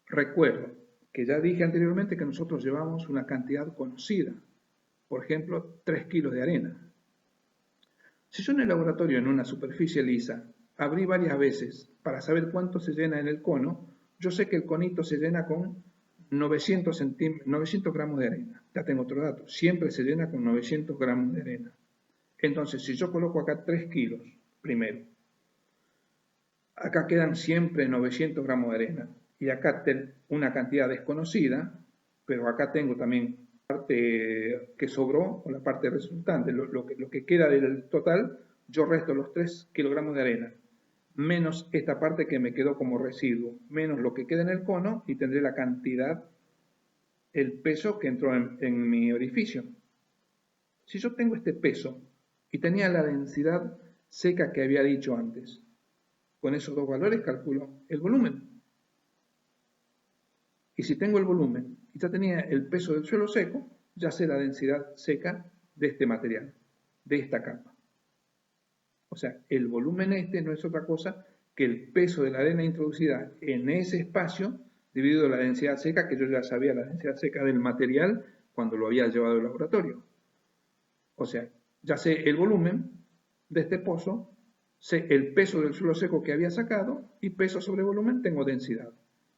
Recuerdo que ya dije anteriormente que nosotros llevamos una cantidad conocida, por ejemplo, 3 kilos de arena. Si yo en el laboratorio, en una superficie lisa, abrí varias veces para saber cuánto se llena en el cono, yo sé que el conito se llena con 900 gramos de arena. Ya tengo otro dato, siempre se llena con 900 gramos de arena. Entonces, si yo coloco acá 3 kilos, primero, acá quedan siempre 900 gramos de arena, y acá una cantidad desconocida, pero acá tengo también parte que sobró o la parte resultante, lo que queda del total, yo resto los 3 kilogramos de arena, menos esta parte que me quedó como residuo, menos lo que queda en el cono y tendré la cantidad, el peso que entró en mi orificio. Si yo tengo este peso y tenía la densidad seca que había dicho antes, con esos dos valores calculo el volumen. Y si tengo el volumen y ya tenía el peso del suelo seco, ya sé la densidad seca de este material, de esta capa. O sea, el volumen este no es otra cosa que el peso de la arena introducida en ese espacio dividido la densidad seca, que yo ya sabía la densidad seca del material cuando lo había llevado al laboratorio. O sea, ya sé el volumen de este pozo, sé el peso del suelo seco que había sacado y peso sobre volumen tengo densidad.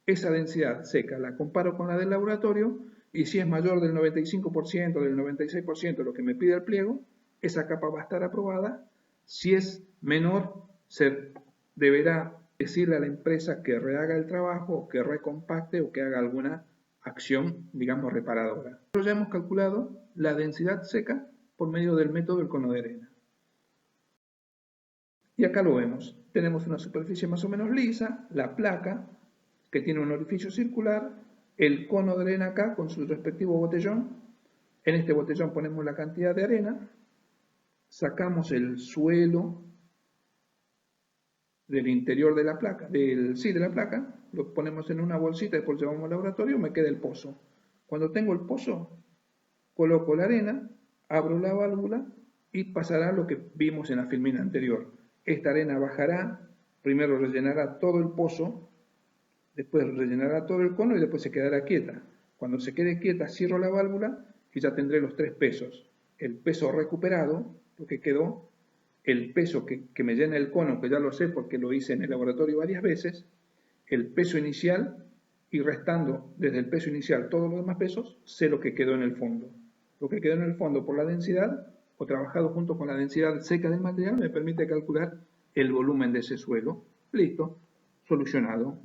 Esa densidad seca la comparo con la del laboratorio y si es mayor del 95%, del 96% lo que me pide el pliego, esa capa va a estar aprobada. Si es menor, se deberá decirle a la empresa que rehaga el trabajo, o que recompacte o que haga alguna acción, digamos, reparadora. Nosotros ya hemos calculado la densidad seca por medio del método del cono de arena. Y acá lo vemos. Tenemos una superficie más o menos lisa, la placa, que tiene un orificio circular, el cono drena acá con su respectivo botellón. En este botellón ponemos la cantidad de arena, sacamos el suelo del interior de la placa, de la placa, lo ponemos en una bolsita y después lo llevamos al laboratorio, me queda el pozo. Cuando tengo el pozo, coloco la arena, abro la válvula y pasará lo que vimos en la filmina anterior. Esta arena bajará, primero rellenará todo el pozo, después rellenará todo el cono y después se quedará quieta. Cuando se quede quieta, cierro la válvula y ya tendré los tres pesos. El peso recuperado, lo que quedó, el peso que me llena el cono, que ya lo sé porque lo hice en el laboratorio varias veces, el peso inicial y restando desde el peso inicial todos los demás pesos, sé lo que quedó en el fondo. Lo que quedó en el fondo por la densidad o trabajado junto con la densidad seca del material me permite calcular el volumen de ese suelo. Listo, solucionado.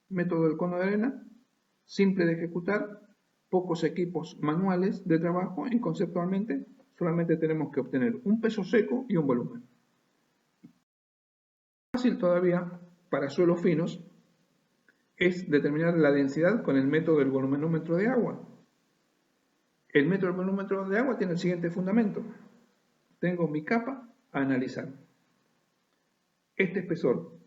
Método del cono de arena, simple de ejecutar, pocos equipos manuales de trabajo y conceptualmente solamente tenemos que obtener un peso seco y un volumen. Fácil todavía para suelos finos es determinar la densidad con el método del volumenómetro de agua. El método del volumenómetro de agua tiene el siguiente fundamento. Tengo mi capa a analizar. Este espesor,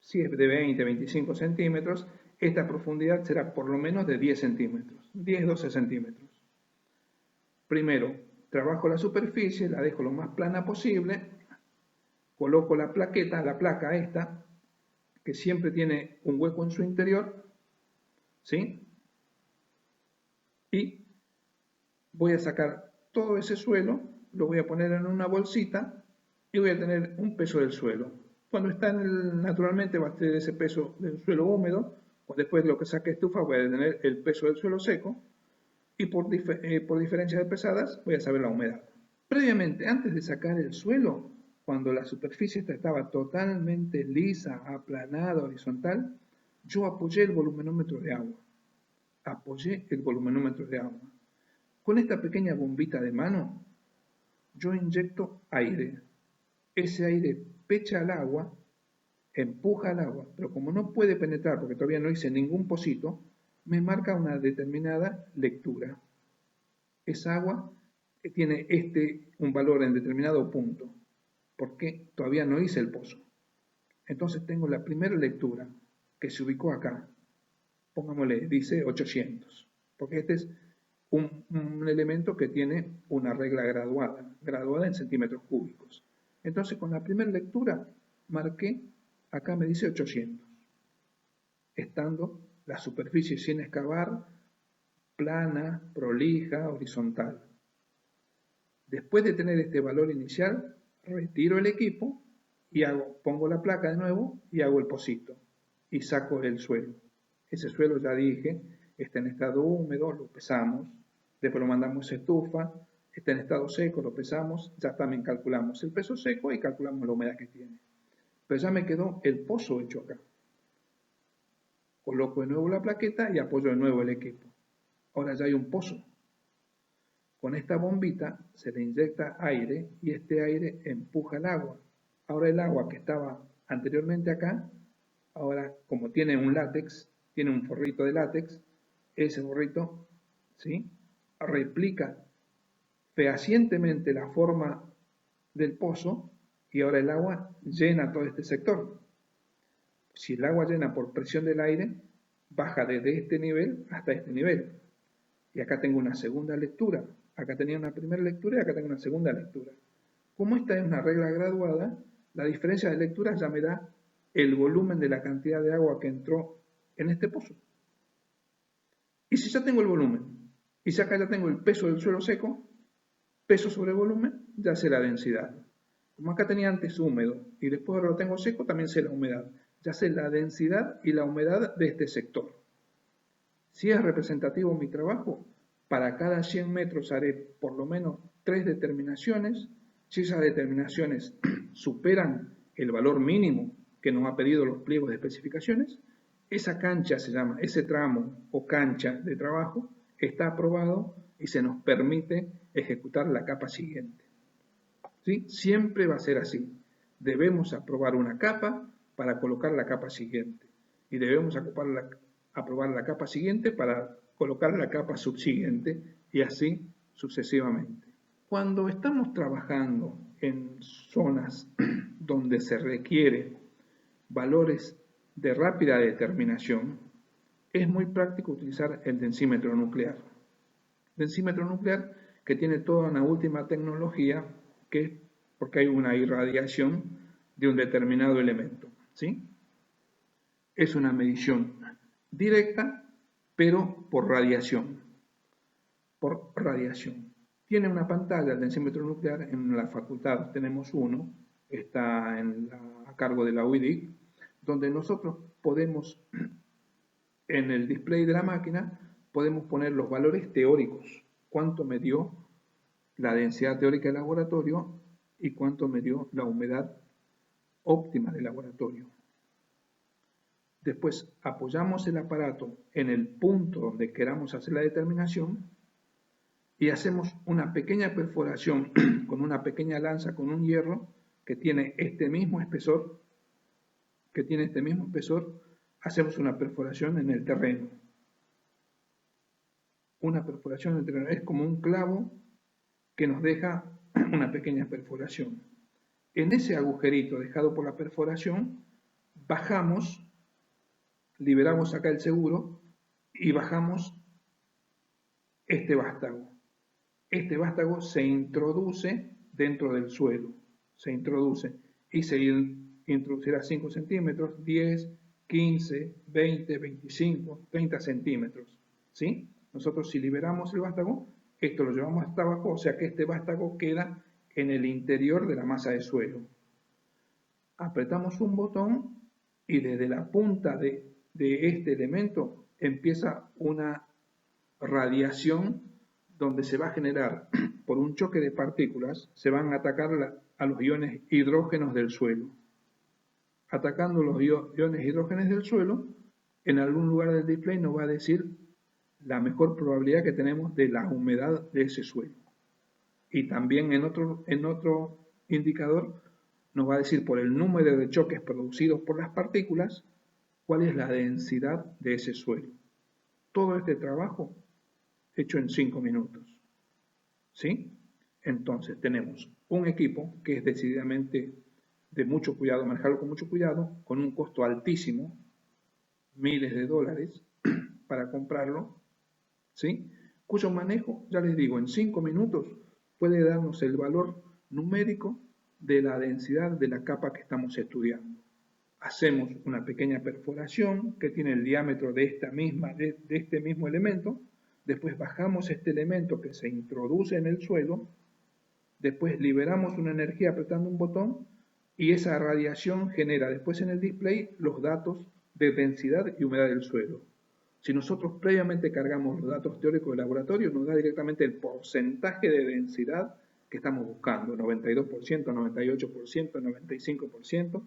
si es de 20-25 centímetros, esta profundidad será por lo menos de 10 centímetros, 10-12 centímetros. Primero, trabajo la superficie, la dejo lo más plana posible, coloco la plaqueta, la placa esta, que siempre tiene un hueco en su interior, ¿sí? Y voy a sacar todo ese suelo, lo voy a poner en una bolsita y voy a tener un peso del suelo. Cuando está naturalmente va a tener ese peso del suelo húmedo, o después de lo que saque estufa voy a tener el peso del suelo seco, y por diferencia de pesadas voy a saber la humedad. Previamente, antes de sacar el suelo, cuando la superficie estaba totalmente lisa, aplanada, horizontal, yo apoyé el volumenómetro de agua. Apoyé el volumenómetro de agua. Con esta pequeña bombita de mano, yo inyecto aire. Ese aire pecha al agua, empuja al agua, pero como no puede penetrar porque todavía no hice ningún pocito, me marca una determinada lectura. Esa agua tiene un valor en determinado punto, porque todavía no hice el pozo. Entonces tengo la primera lectura, que se ubicó acá. Pongámosle, dice 800, porque este es un elemento que tiene una regla graduada en centímetros cúbicos. Entonces con la primera lectura marqué, acá me dice 800, estando la superficie sin excavar, plana, prolija, horizontal. Después de tener este valor inicial, retiro el equipo y pongo la placa de nuevo y hago el pocito y saco el suelo. Ese suelo, ya dije, está en estado húmedo, lo pesamos, después lo mandamos a estufa, está en estado seco, lo pesamos, ya también calculamos el peso seco y calculamos la humedad que tiene. Pero ya me quedó el pozo hecho acá. Coloco de nuevo la plaqueta y apoyo de nuevo el equipo. Ahora ya hay un pozo. Con esta bombita se le inyecta aire y este aire empuja el agua. Ahora el agua que estaba anteriormente acá, ahora como tiene un látex, tiene un forrito de látex, ese forrito, ¿sí?, replica fehacientemente la forma del pozo y ahora el agua llena todo este sector. Si el agua llena por presión del aire, baja desde este nivel hasta este nivel. Y acá tengo una segunda lectura. Acá tenía una primera lectura y acá tengo una segunda lectura. Como esta es una regla graduada, la diferencia de lecturas ya me da el volumen de la cantidad de agua que entró en este pozo. Y si ya tengo el volumen, y si acá ya tengo el peso del suelo seco, peso sobre volumen, ya sé la densidad. Como acá tenía antes húmedo y después ahora lo tengo seco, también sé la humedad. Ya sé la densidad y la humedad de este sector. Si es representativo mi trabajo, para cada 100 metros haré por lo menos 3 determinaciones. Si esas determinaciones superan el valor mínimo que nos ha pedido los pliegos de especificaciones, esa cancha se llama, ese tramo o cancha de trabajo está aprobado y se nos permite ejecutar la capa siguiente. ¿Sí? Siempre va a ser así. Debemos aprobar una capa para colocar la capa siguiente. y debemos aprobar la capa siguiente para colocar la capa subsiguiente y así sucesivamente. Cuando estamos trabajando en zonas donde se requiere valores de rápida determinación, es muy práctico utilizar el densímetro nuclear. Densímetro nuclear que tiene toda una última tecnología que porque hay una irradiación de un determinado elemento, ¿sí? Es una medición directa, pero por radiación. Por radiación. Tiene una pantalla el densímetro nuclear, en la facultad tenemos uno, está a cargo de la UIDIC, donde nosotros podemos, en el display de la máquina, podemos poner los valores teóricos, cuánto me dio la densidad teórica del laboratorio y cuánto me dio la humedad óptima del laboratorio. Después apoyamos el aparato en el punto donde queramos hacer la determinación y hacemos una pequeña perforación con una pequeña lanza con un hierro que tiene este mismo espesor, hacemos una perforación en el terreno. Una perforación en el terreno es como un clavo que nos deja una pequeña perforación. En ese agujerito dejado por la perforación, bajamos, liberamos acá el seguro y bajamos este vástago. Este vástago se introduce dentro del suelo, y se introducirá 5 centímetros, 10, 15, 20, 25, 30 centímetros, ¿sí? Nosotros si liberamos el vástago, esto lo llevamos hasta abajo, o sea que este vástago queda en el interior de la masa de suelo. Apretamos un botón y desde la punta de este elemento empieza una radiación donde se va a generar, por un choque de partículas, se van a atacar a los iones hidrógenos del suelo. Atacando los iones hidrógenos del suelo, en algún lugar del display nos va a decir la mejor probabilidad que tenemos de la humedad de ese suelo. Y también en otro indicador nos va a decir por el número de choques producidos por las partículas cuál es la densidad de ese suelo. Todo este trabajo hecho en 5 minutos. ¿Sí? Entonces tenemos un equipo que es decididamente de mucho cuidado, manejarlo con mucho cuidado, con un costo altísimo, miles de dólares para comprarlo, ¿sí? Cuyo manejo, ya les digo, en 5 minutos puede darnos el valor numérico de la densidad de la capa que estamos estudiando. Hacemos una pequeña perforación que tiene el diámetro de este mismo elemento. Después bajamos este elemento que se introduce en el suelo, después liberamos una energía apretando un botón y esa radiación genera después en el display los datos de densidad y humedad del suelo. Si nosotros previamente cargamos los datos teóricos del laboratorio, nos da directamente el porcentaje de densidad que estamos buscando, 92%, 98%, 95%,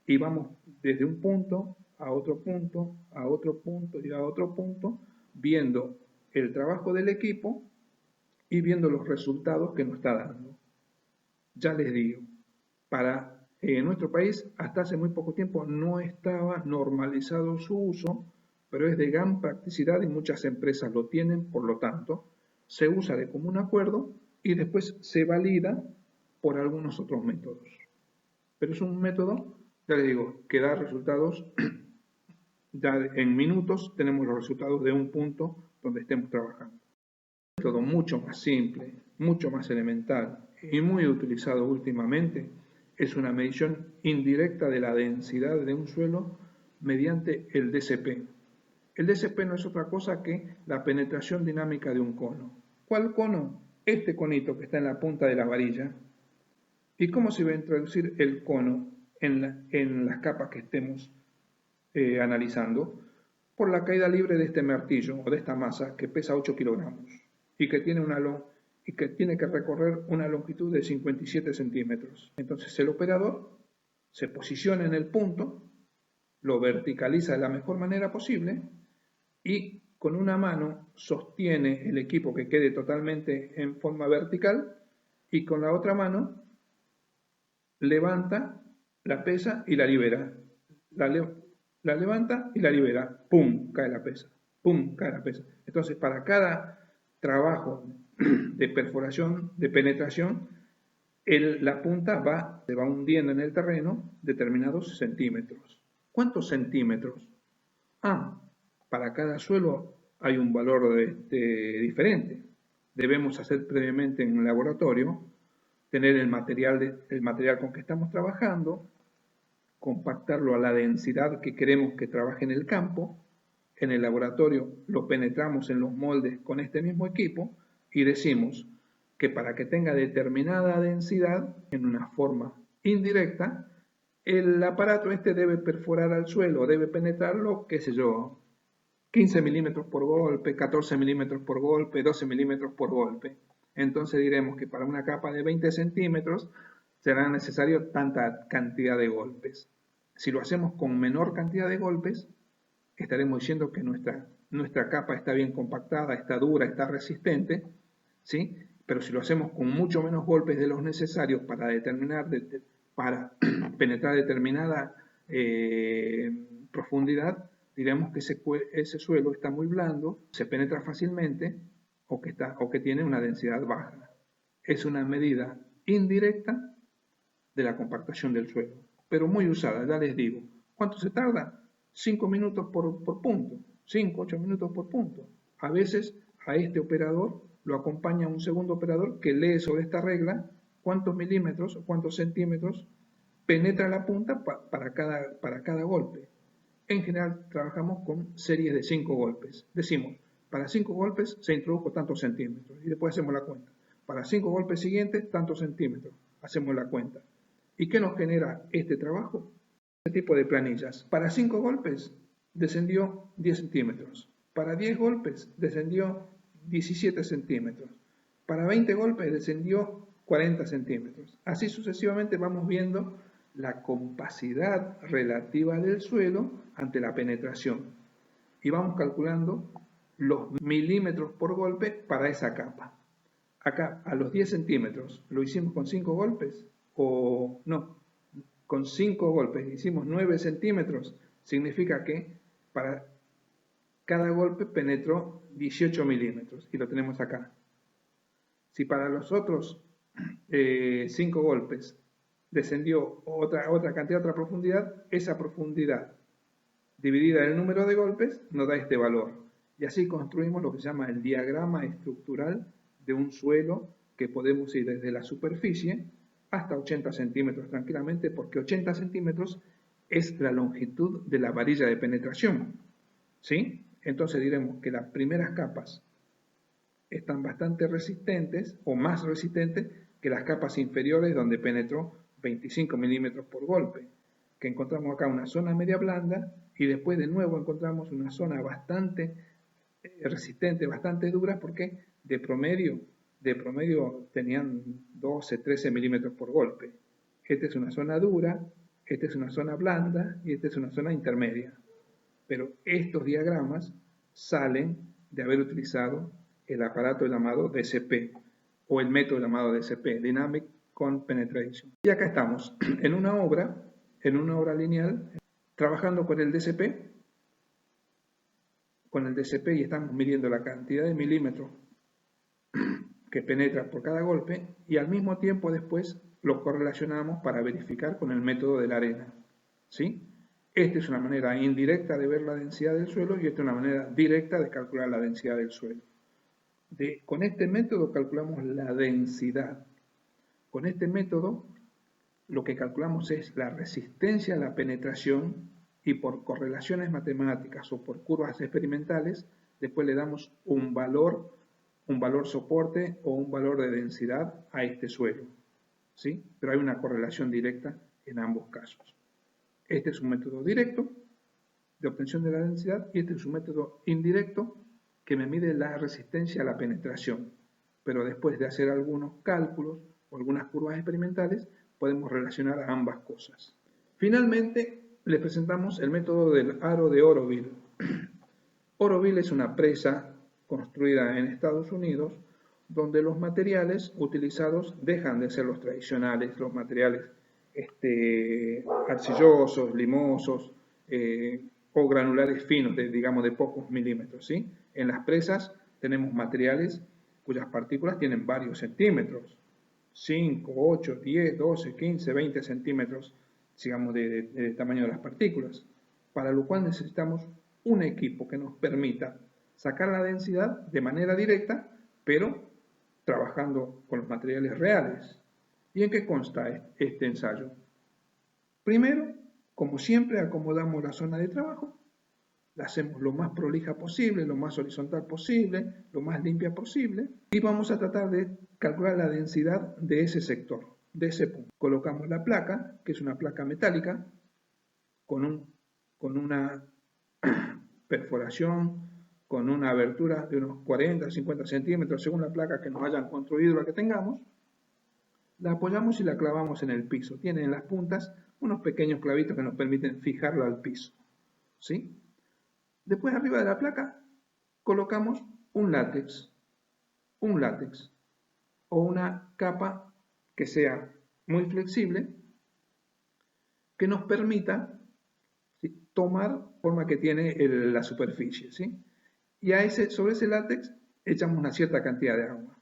y vamos desde un punto a otro punto, a otro punto y a otro punto, viendo el trabajo del equipo y viendo los resultados que nos está dando. Ya les digo, en nuestro país hasta hace muy poco tiempo no estaba normalizado su uso, pero es de gran practicidad y muchas empresas lo tienen, por lo tanto, se usa de común acuerdo y después se valida por algunos otros métodos. Pero es un método, ya les digo, que da resultados, ya en minutos tenemos los resultados de un punto donde estemos trabajando. Un método mucho más simple, mucho más elemental y muy utilizado últimamente es una medición indirecta de la densidad de un suelo mediante el DCP. El DCP no es otra cosa que la penetración dinámica de un cono. ¿Cuál cono? Este conito que está en la punta de la varilla. ¿Y cómo se va a introducir el cono en las capas que estemos analizando? Por la caída libre de este martillo o de esta masa que pesa 8 kilogramos y que tiene que recorrer una longitud de 57 centímetros. Entonces el operador se posiciona en el punto, lo verticaliza de la mejor manera posible y con una mano sostiene el equipo que quede totalmente en forma vertical y con la otra mano levanta la pesa y la libera. la levanta y la libera, ¡pum!, cae la pesa, ¡pum!, cae la pesa. Entonces, para cada trabajo de perforación, de penetración, la punta se va hundiendo en el terreno determinados centímetros. ¿Cuántos centímetros? Para cada suelo hay un valor diferente. Debemos hacer previamente en el laboratorio, tener el material con que estamos trabajando, compactarlo a la densidad que queremos que trabaje en el campo. En el laboratorio lo penetramos en los moldes con este mismo equipo y decimos que para que tenga determinada densidad en una forma indirecta, el aparato debe perforar al suelo, debe penetrarlo, qué sé yo, 15 milímetros por golpe, 14 milímetros por golpe, 12 milímetros por golpe. Entonces diremos que para una capa de 20 centímetros será necesario tanta cantidad de golpes. Si lo hacemos con menor cantidad de golpes, estaremos diciendo que nuestra capa está bien compactada, está dura, está resistente, ¿sí? Pero si lo hacemos con mucho menos golpes de los necesarios para penetrar determinada profundidad, diremos que ese suelo está muy blando, se penetra fácilmente o que tiene una densidad baja. Es una medida indirecta de la compactación del suelo, pero muy usada, ya les digo. ¿Cuánto se tarda? 5 minutos por punto, 5, 8 minutos por punto. A veces a este operador lo acompaña un segundo operador que lee sobre esta regla cuántos milímetros o cuántos centímetros penetra la punta para cada golpe. En general trabajamos con series de 5 golpes. Decimos, para 5 golpes se introdujo tantos centímetros y después hacemos la cuenta. Para 5 golpes siguientes, tantos centímetros. Hacemos la cuenta. ¿Y qué nos genera este trabajo? Este tipo de planillas. Para 5 golpes descendió 10 centímetros. Para 10 golpes descendió 17 centímetros. Para 20 golpes descendió 40 centímetros. Así sucesivamente vamos viendo la compacidad relativa del suelo ante la penetración. Y vamos calculando los milímetros por golpe para esa capa. Acá, a los 10 centímetros, ¿lo hicimos con 5 golpes? O no, con 5 golpes hicimos 9 centímetros. Significa que para cada golpe penetró 18 milímetros. Y lo tenemos acá. Si para los otros 5 golpes descendió otra cantidad, otra profundidad, esa profundidad dividida en el número de golpes nos da este valor. Y así construimos lo que se llama el diagrama estructural de un suelo que podemos ir desde la superficie hasta 80 centímetros tranquilamente, porque 80 centímetros es la longitud de la varilla de penetración. ¿Sí? Entonces diremos que las primeras capas están bastante resistentes o más resistentes que las capas inferiores donde penetró 25 milímetros por golpe, que encontramos acá una zona media blanda y después de nuevo encontramos una zona bastante resistente, bastante dura, porque de promedio tenían 12, 13 milímetros por golpe. Esta es una zona dura, esta es una zona blanda y esta es una zona intermedia. Pero estos diagramas salen de haber utilizado el aparato llamado DCP o el método llamado DCP, Dynamic Cone Penetration. Y acá estamos en una obra lineal, trabajando con el DCP, y estamos midiendo la cantidad de milímetros que penetra por cada golpe y al mismo tiempo después lo correlacionamos para verificar con el método de la arena. ¿Sí? Esta es una manera indirecta de ver la densidad del suelo y esta es una manera directa de calcular la densidad del suelo. Con este método calculamos la densidad. Con este método lo que calculamos es la resistencia a la penetración y por correlaciones matemáticas o por curvas experimentales, después le damos un valor soporte o un valor de densidad a este suelo. ¿Sí? Pero hay una correlación directa en ambos casos. Este es un método directo de obtención de la densidad y este es un método indirecto que me mide la resistencia a la penetración. Pero después de hacer algunos cálculos o algunas curvas experimentales, podemos relacionar a ambas cosas. Finalmente, les presentamos el método del aro de Oroville. Oroville es una presa construida en Estados Unidos donde los materiales utilizados dejan de ser los tradicionales, los materiales arcillosos, limosos, o granulares finos, digamos de pocos milímetros, ¿sí? En las presas tenemos materiales cuyas partículas tienen varios centímetros, 5, 8, 10, 12, 15, 20 centímetros, digamos, de tamaño de las partículas, para lo cual necesitamos un equipo que nos permita sacar la densidad de manera directa, pero trabajando con los materiales reales. ¿Y en qué consta este ensayo? Primero, como siempre, acomodamos la zona de trabajo, la hacemos lo más prolija posible, lo más horizontal posible, lo más limpia posible, y vamos a tratar de calcular la densidad de ese sector, de ese punto. Colocamos la placa, que es una placa metálica, con una perforación, con una abertura de unos 40, 50 centímetros, según la placa que nos hayan construido, la que tengamos. La apoyamos y la clavamos en el piso. Tiene en las puntas unos pequeños clavitos que nos permiten fijarlo al piso, ¿sí? Después, arriba de la placa, colocamos un látex o una capa que sea muy flexible, que nos permita, ¿sí?, tomar forma que tiene la superficie, ¿sí? Y sobre ese látex echamos una cierta cantidad de agua.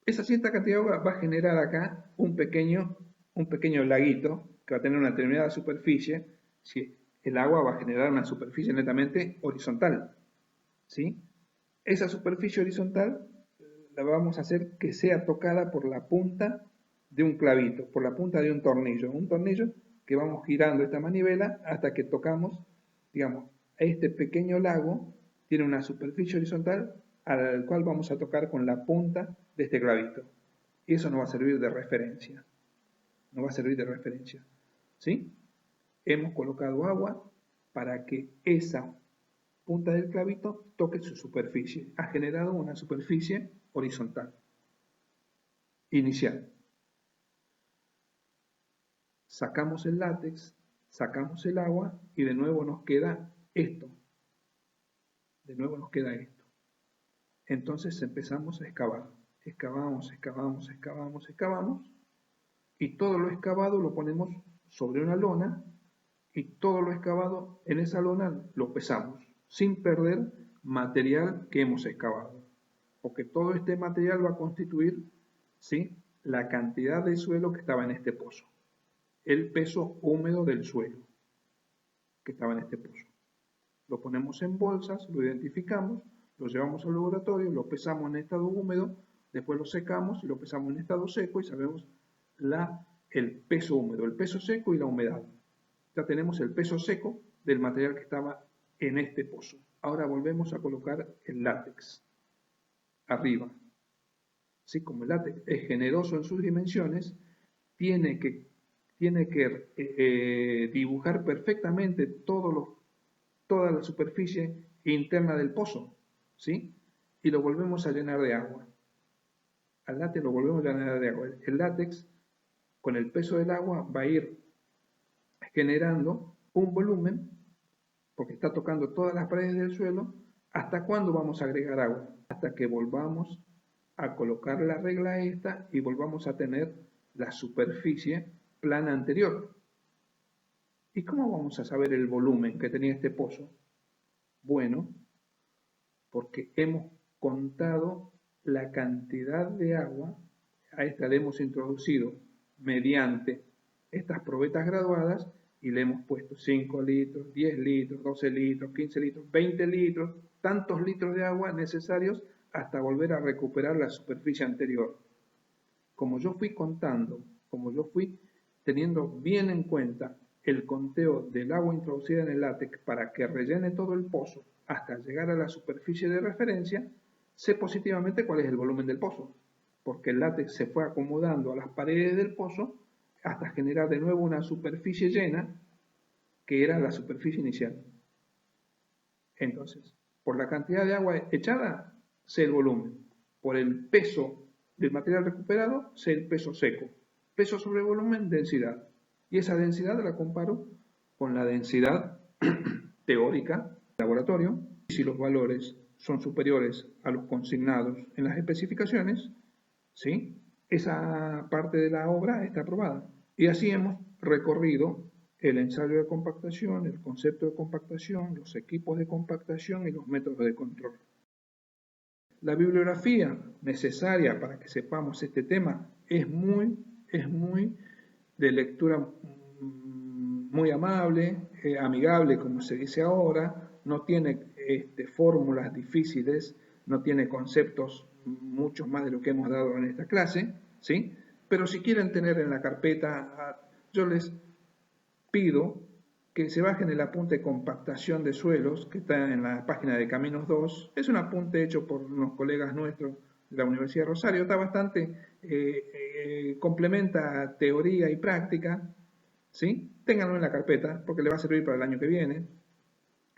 Esa cierta cantidad de agua va a generar acá un pequeño laguito que va a tener una determinada superficie. Si el agua va a generar una superficie netamente horizontal, ¿sí? Esa superficie horizontal la vamos a hacer que sea tocada por la punta de un clavito, por la punta de un tornillo que vamos girando esta manivela hasta que tocamos, digamos, este pequeño lago tiene una superficie horizontal al cual vamos a tocar con la punta de este clavito. Y eso nos va a servir de referencia. ¿Sí? Hemos colocado agua para que esa punta del clavito toque su superficie. Ha generado una superficie horizontal inicial. Sacamos el látex, sacamos el agua y de nuevo nos queda esto. Entonces empezamos a excavar. Excavamos y todo lo excavado lo ponemos sobre una lona y todo lo excavado en esa lona lo pesamos sin perder material que hemos excavado, porque todo este material va a constituir, ¿sí?, la cantidad de suelo que estaba en este pozo, el peso húmedo del suelo que estaba en este pozo. Lo ponemos en bolsas, lo identificamos, lo llevamos al laboratorio, lo pesamos en estado húmedo, después lo secamos y lo pesamos en estado seco y sabemos el peso húmedo, el peso seco y la humedad. Ya tenemos el peso seco del material que estaba en este pozo. Ahora volvemos a colocar el látex arriba. ¿Sí? Como el látex es generoso en sus dimensiones, tiene que dibujar perfectamente toda la superficie interna del pozo, ¿sí? Y lo volvemos a llenar de agua. Al látex lo volvemos a llenar de agua. El látex, con el peso del agua, va a ir generando un volumen, porque está tocando todas las paredes del suelo. ¿Hasta cuándo vamos a agregar agua? Hasta que volvamos a colocar la regla esta y volvamos a tener la superficie plana anterior. ¿Y cómo vamos a saber el volumen que tenía este pozo? Bueno, porque hemos contado la cantidad de agua, a esta le hemos introducido mediante estas probetas graduadas y le hemos puesto 5 litros, 10 litros, 12 litros, 15 litros, 20 litros, tantos litros de agua necesarios hasta volver a recuperar la superficie anterior. Como yo fui contando, como yo fui teniendo bien en cuenta el conteo del agua introducida en el látex para que rellene todo el pozo hasta llegar a la superficie de referencia, sé positivamente cuál es el volumen del pozo, porque el látex se fue acomodando a las paredes del pozo hasta generar de nuevo una superficie llena que era la superficie inicial. Entonces, por la cantidad de agua echada, sé el volumen. Por el peso del material recuperado, sé el peso seco. Peso sobre volumen, densidad. Y esa densidad la comparo con la densidad teórica del laboratorio. Y si los valores son superiores a los consignados en las especificaciones, ¿sí?, esa parte de la obra está aprobada. Y así hemos recorrido el ensayo de compactación, el concepto de compactación, los equipos de compactación y los métodos de control. La bibliografía necesaria para que sepamos este tema es muy de lectura muy amable, amigable, como se dice ahora, no tiene fórmulas difíciles, no tiene conceptos mucho más de lo que hemos dado en esta clase, ¿sí? Pero si quieren tener en la carpeta, yo les pido que se bajen el apunte de compactación de suelos que está en la página de Caminos 2. Es un apunte hecho por unos colegas nuestros de la Universidad de Rosario. Está bastante, complementa teoría y práctica. ¿Sí? Ténganlo en la carpeta porque le va a servir para el año que viene.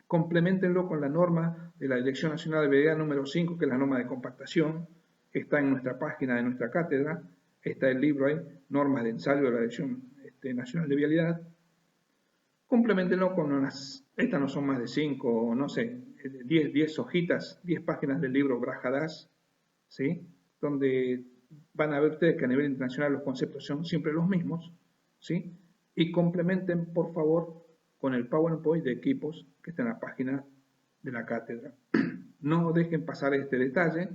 Complementenlo con la norma de la Dirección Nacional de Vialidad número 5, que es la norma de compactación. Está en nuestra página de nuestra cátedra. Está el libro ahí, Normas de Ensayo de la Dirección Nacional de Vialidad. Complementenlo con unas, estas no son más de 5, no sé, 10 hojitas, 10 páginas del libro Brajadas, ¿sí? Donde van a ver ustedes que a nivel internacional los conceptos son siempre los mismos, ¿sí? Y complementen, por favor, con el PowerPoint de equipos que está en la página de la cátedra. No dejen pasar este detalle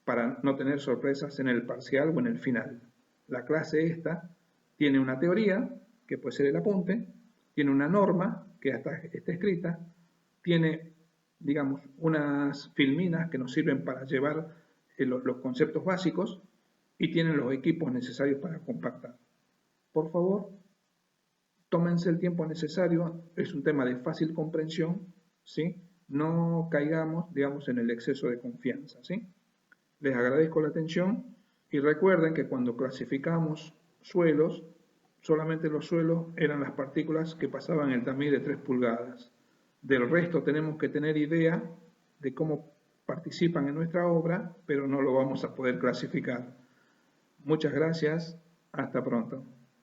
para no tener sorpresas en el parcial o en el final. La clase esta tiene una teoría, que puede ser el apunte, tiene una norma, que está escrita, tiene, digamos, unas filminas que nos sirven para llevar los conceptos básicos y tienen los equipos necesarios para compactar. Por favor, tómense el tiempo necesario, es un tema de fácil comprensión, ¿sí? No caigamos, digamos, en el exceso de confianza, ¿sí? Les agradezco la atención y recuerden que cuando clasificamos suelos, solamente los suelos eran las partículas que pasaban el tamiz de 3 pulgadas. Del resto tenemos que tener idea de cómo participan en nuestra obra, pero no lo vamos a poder clasificar. Muchas gracias, hasta pronto.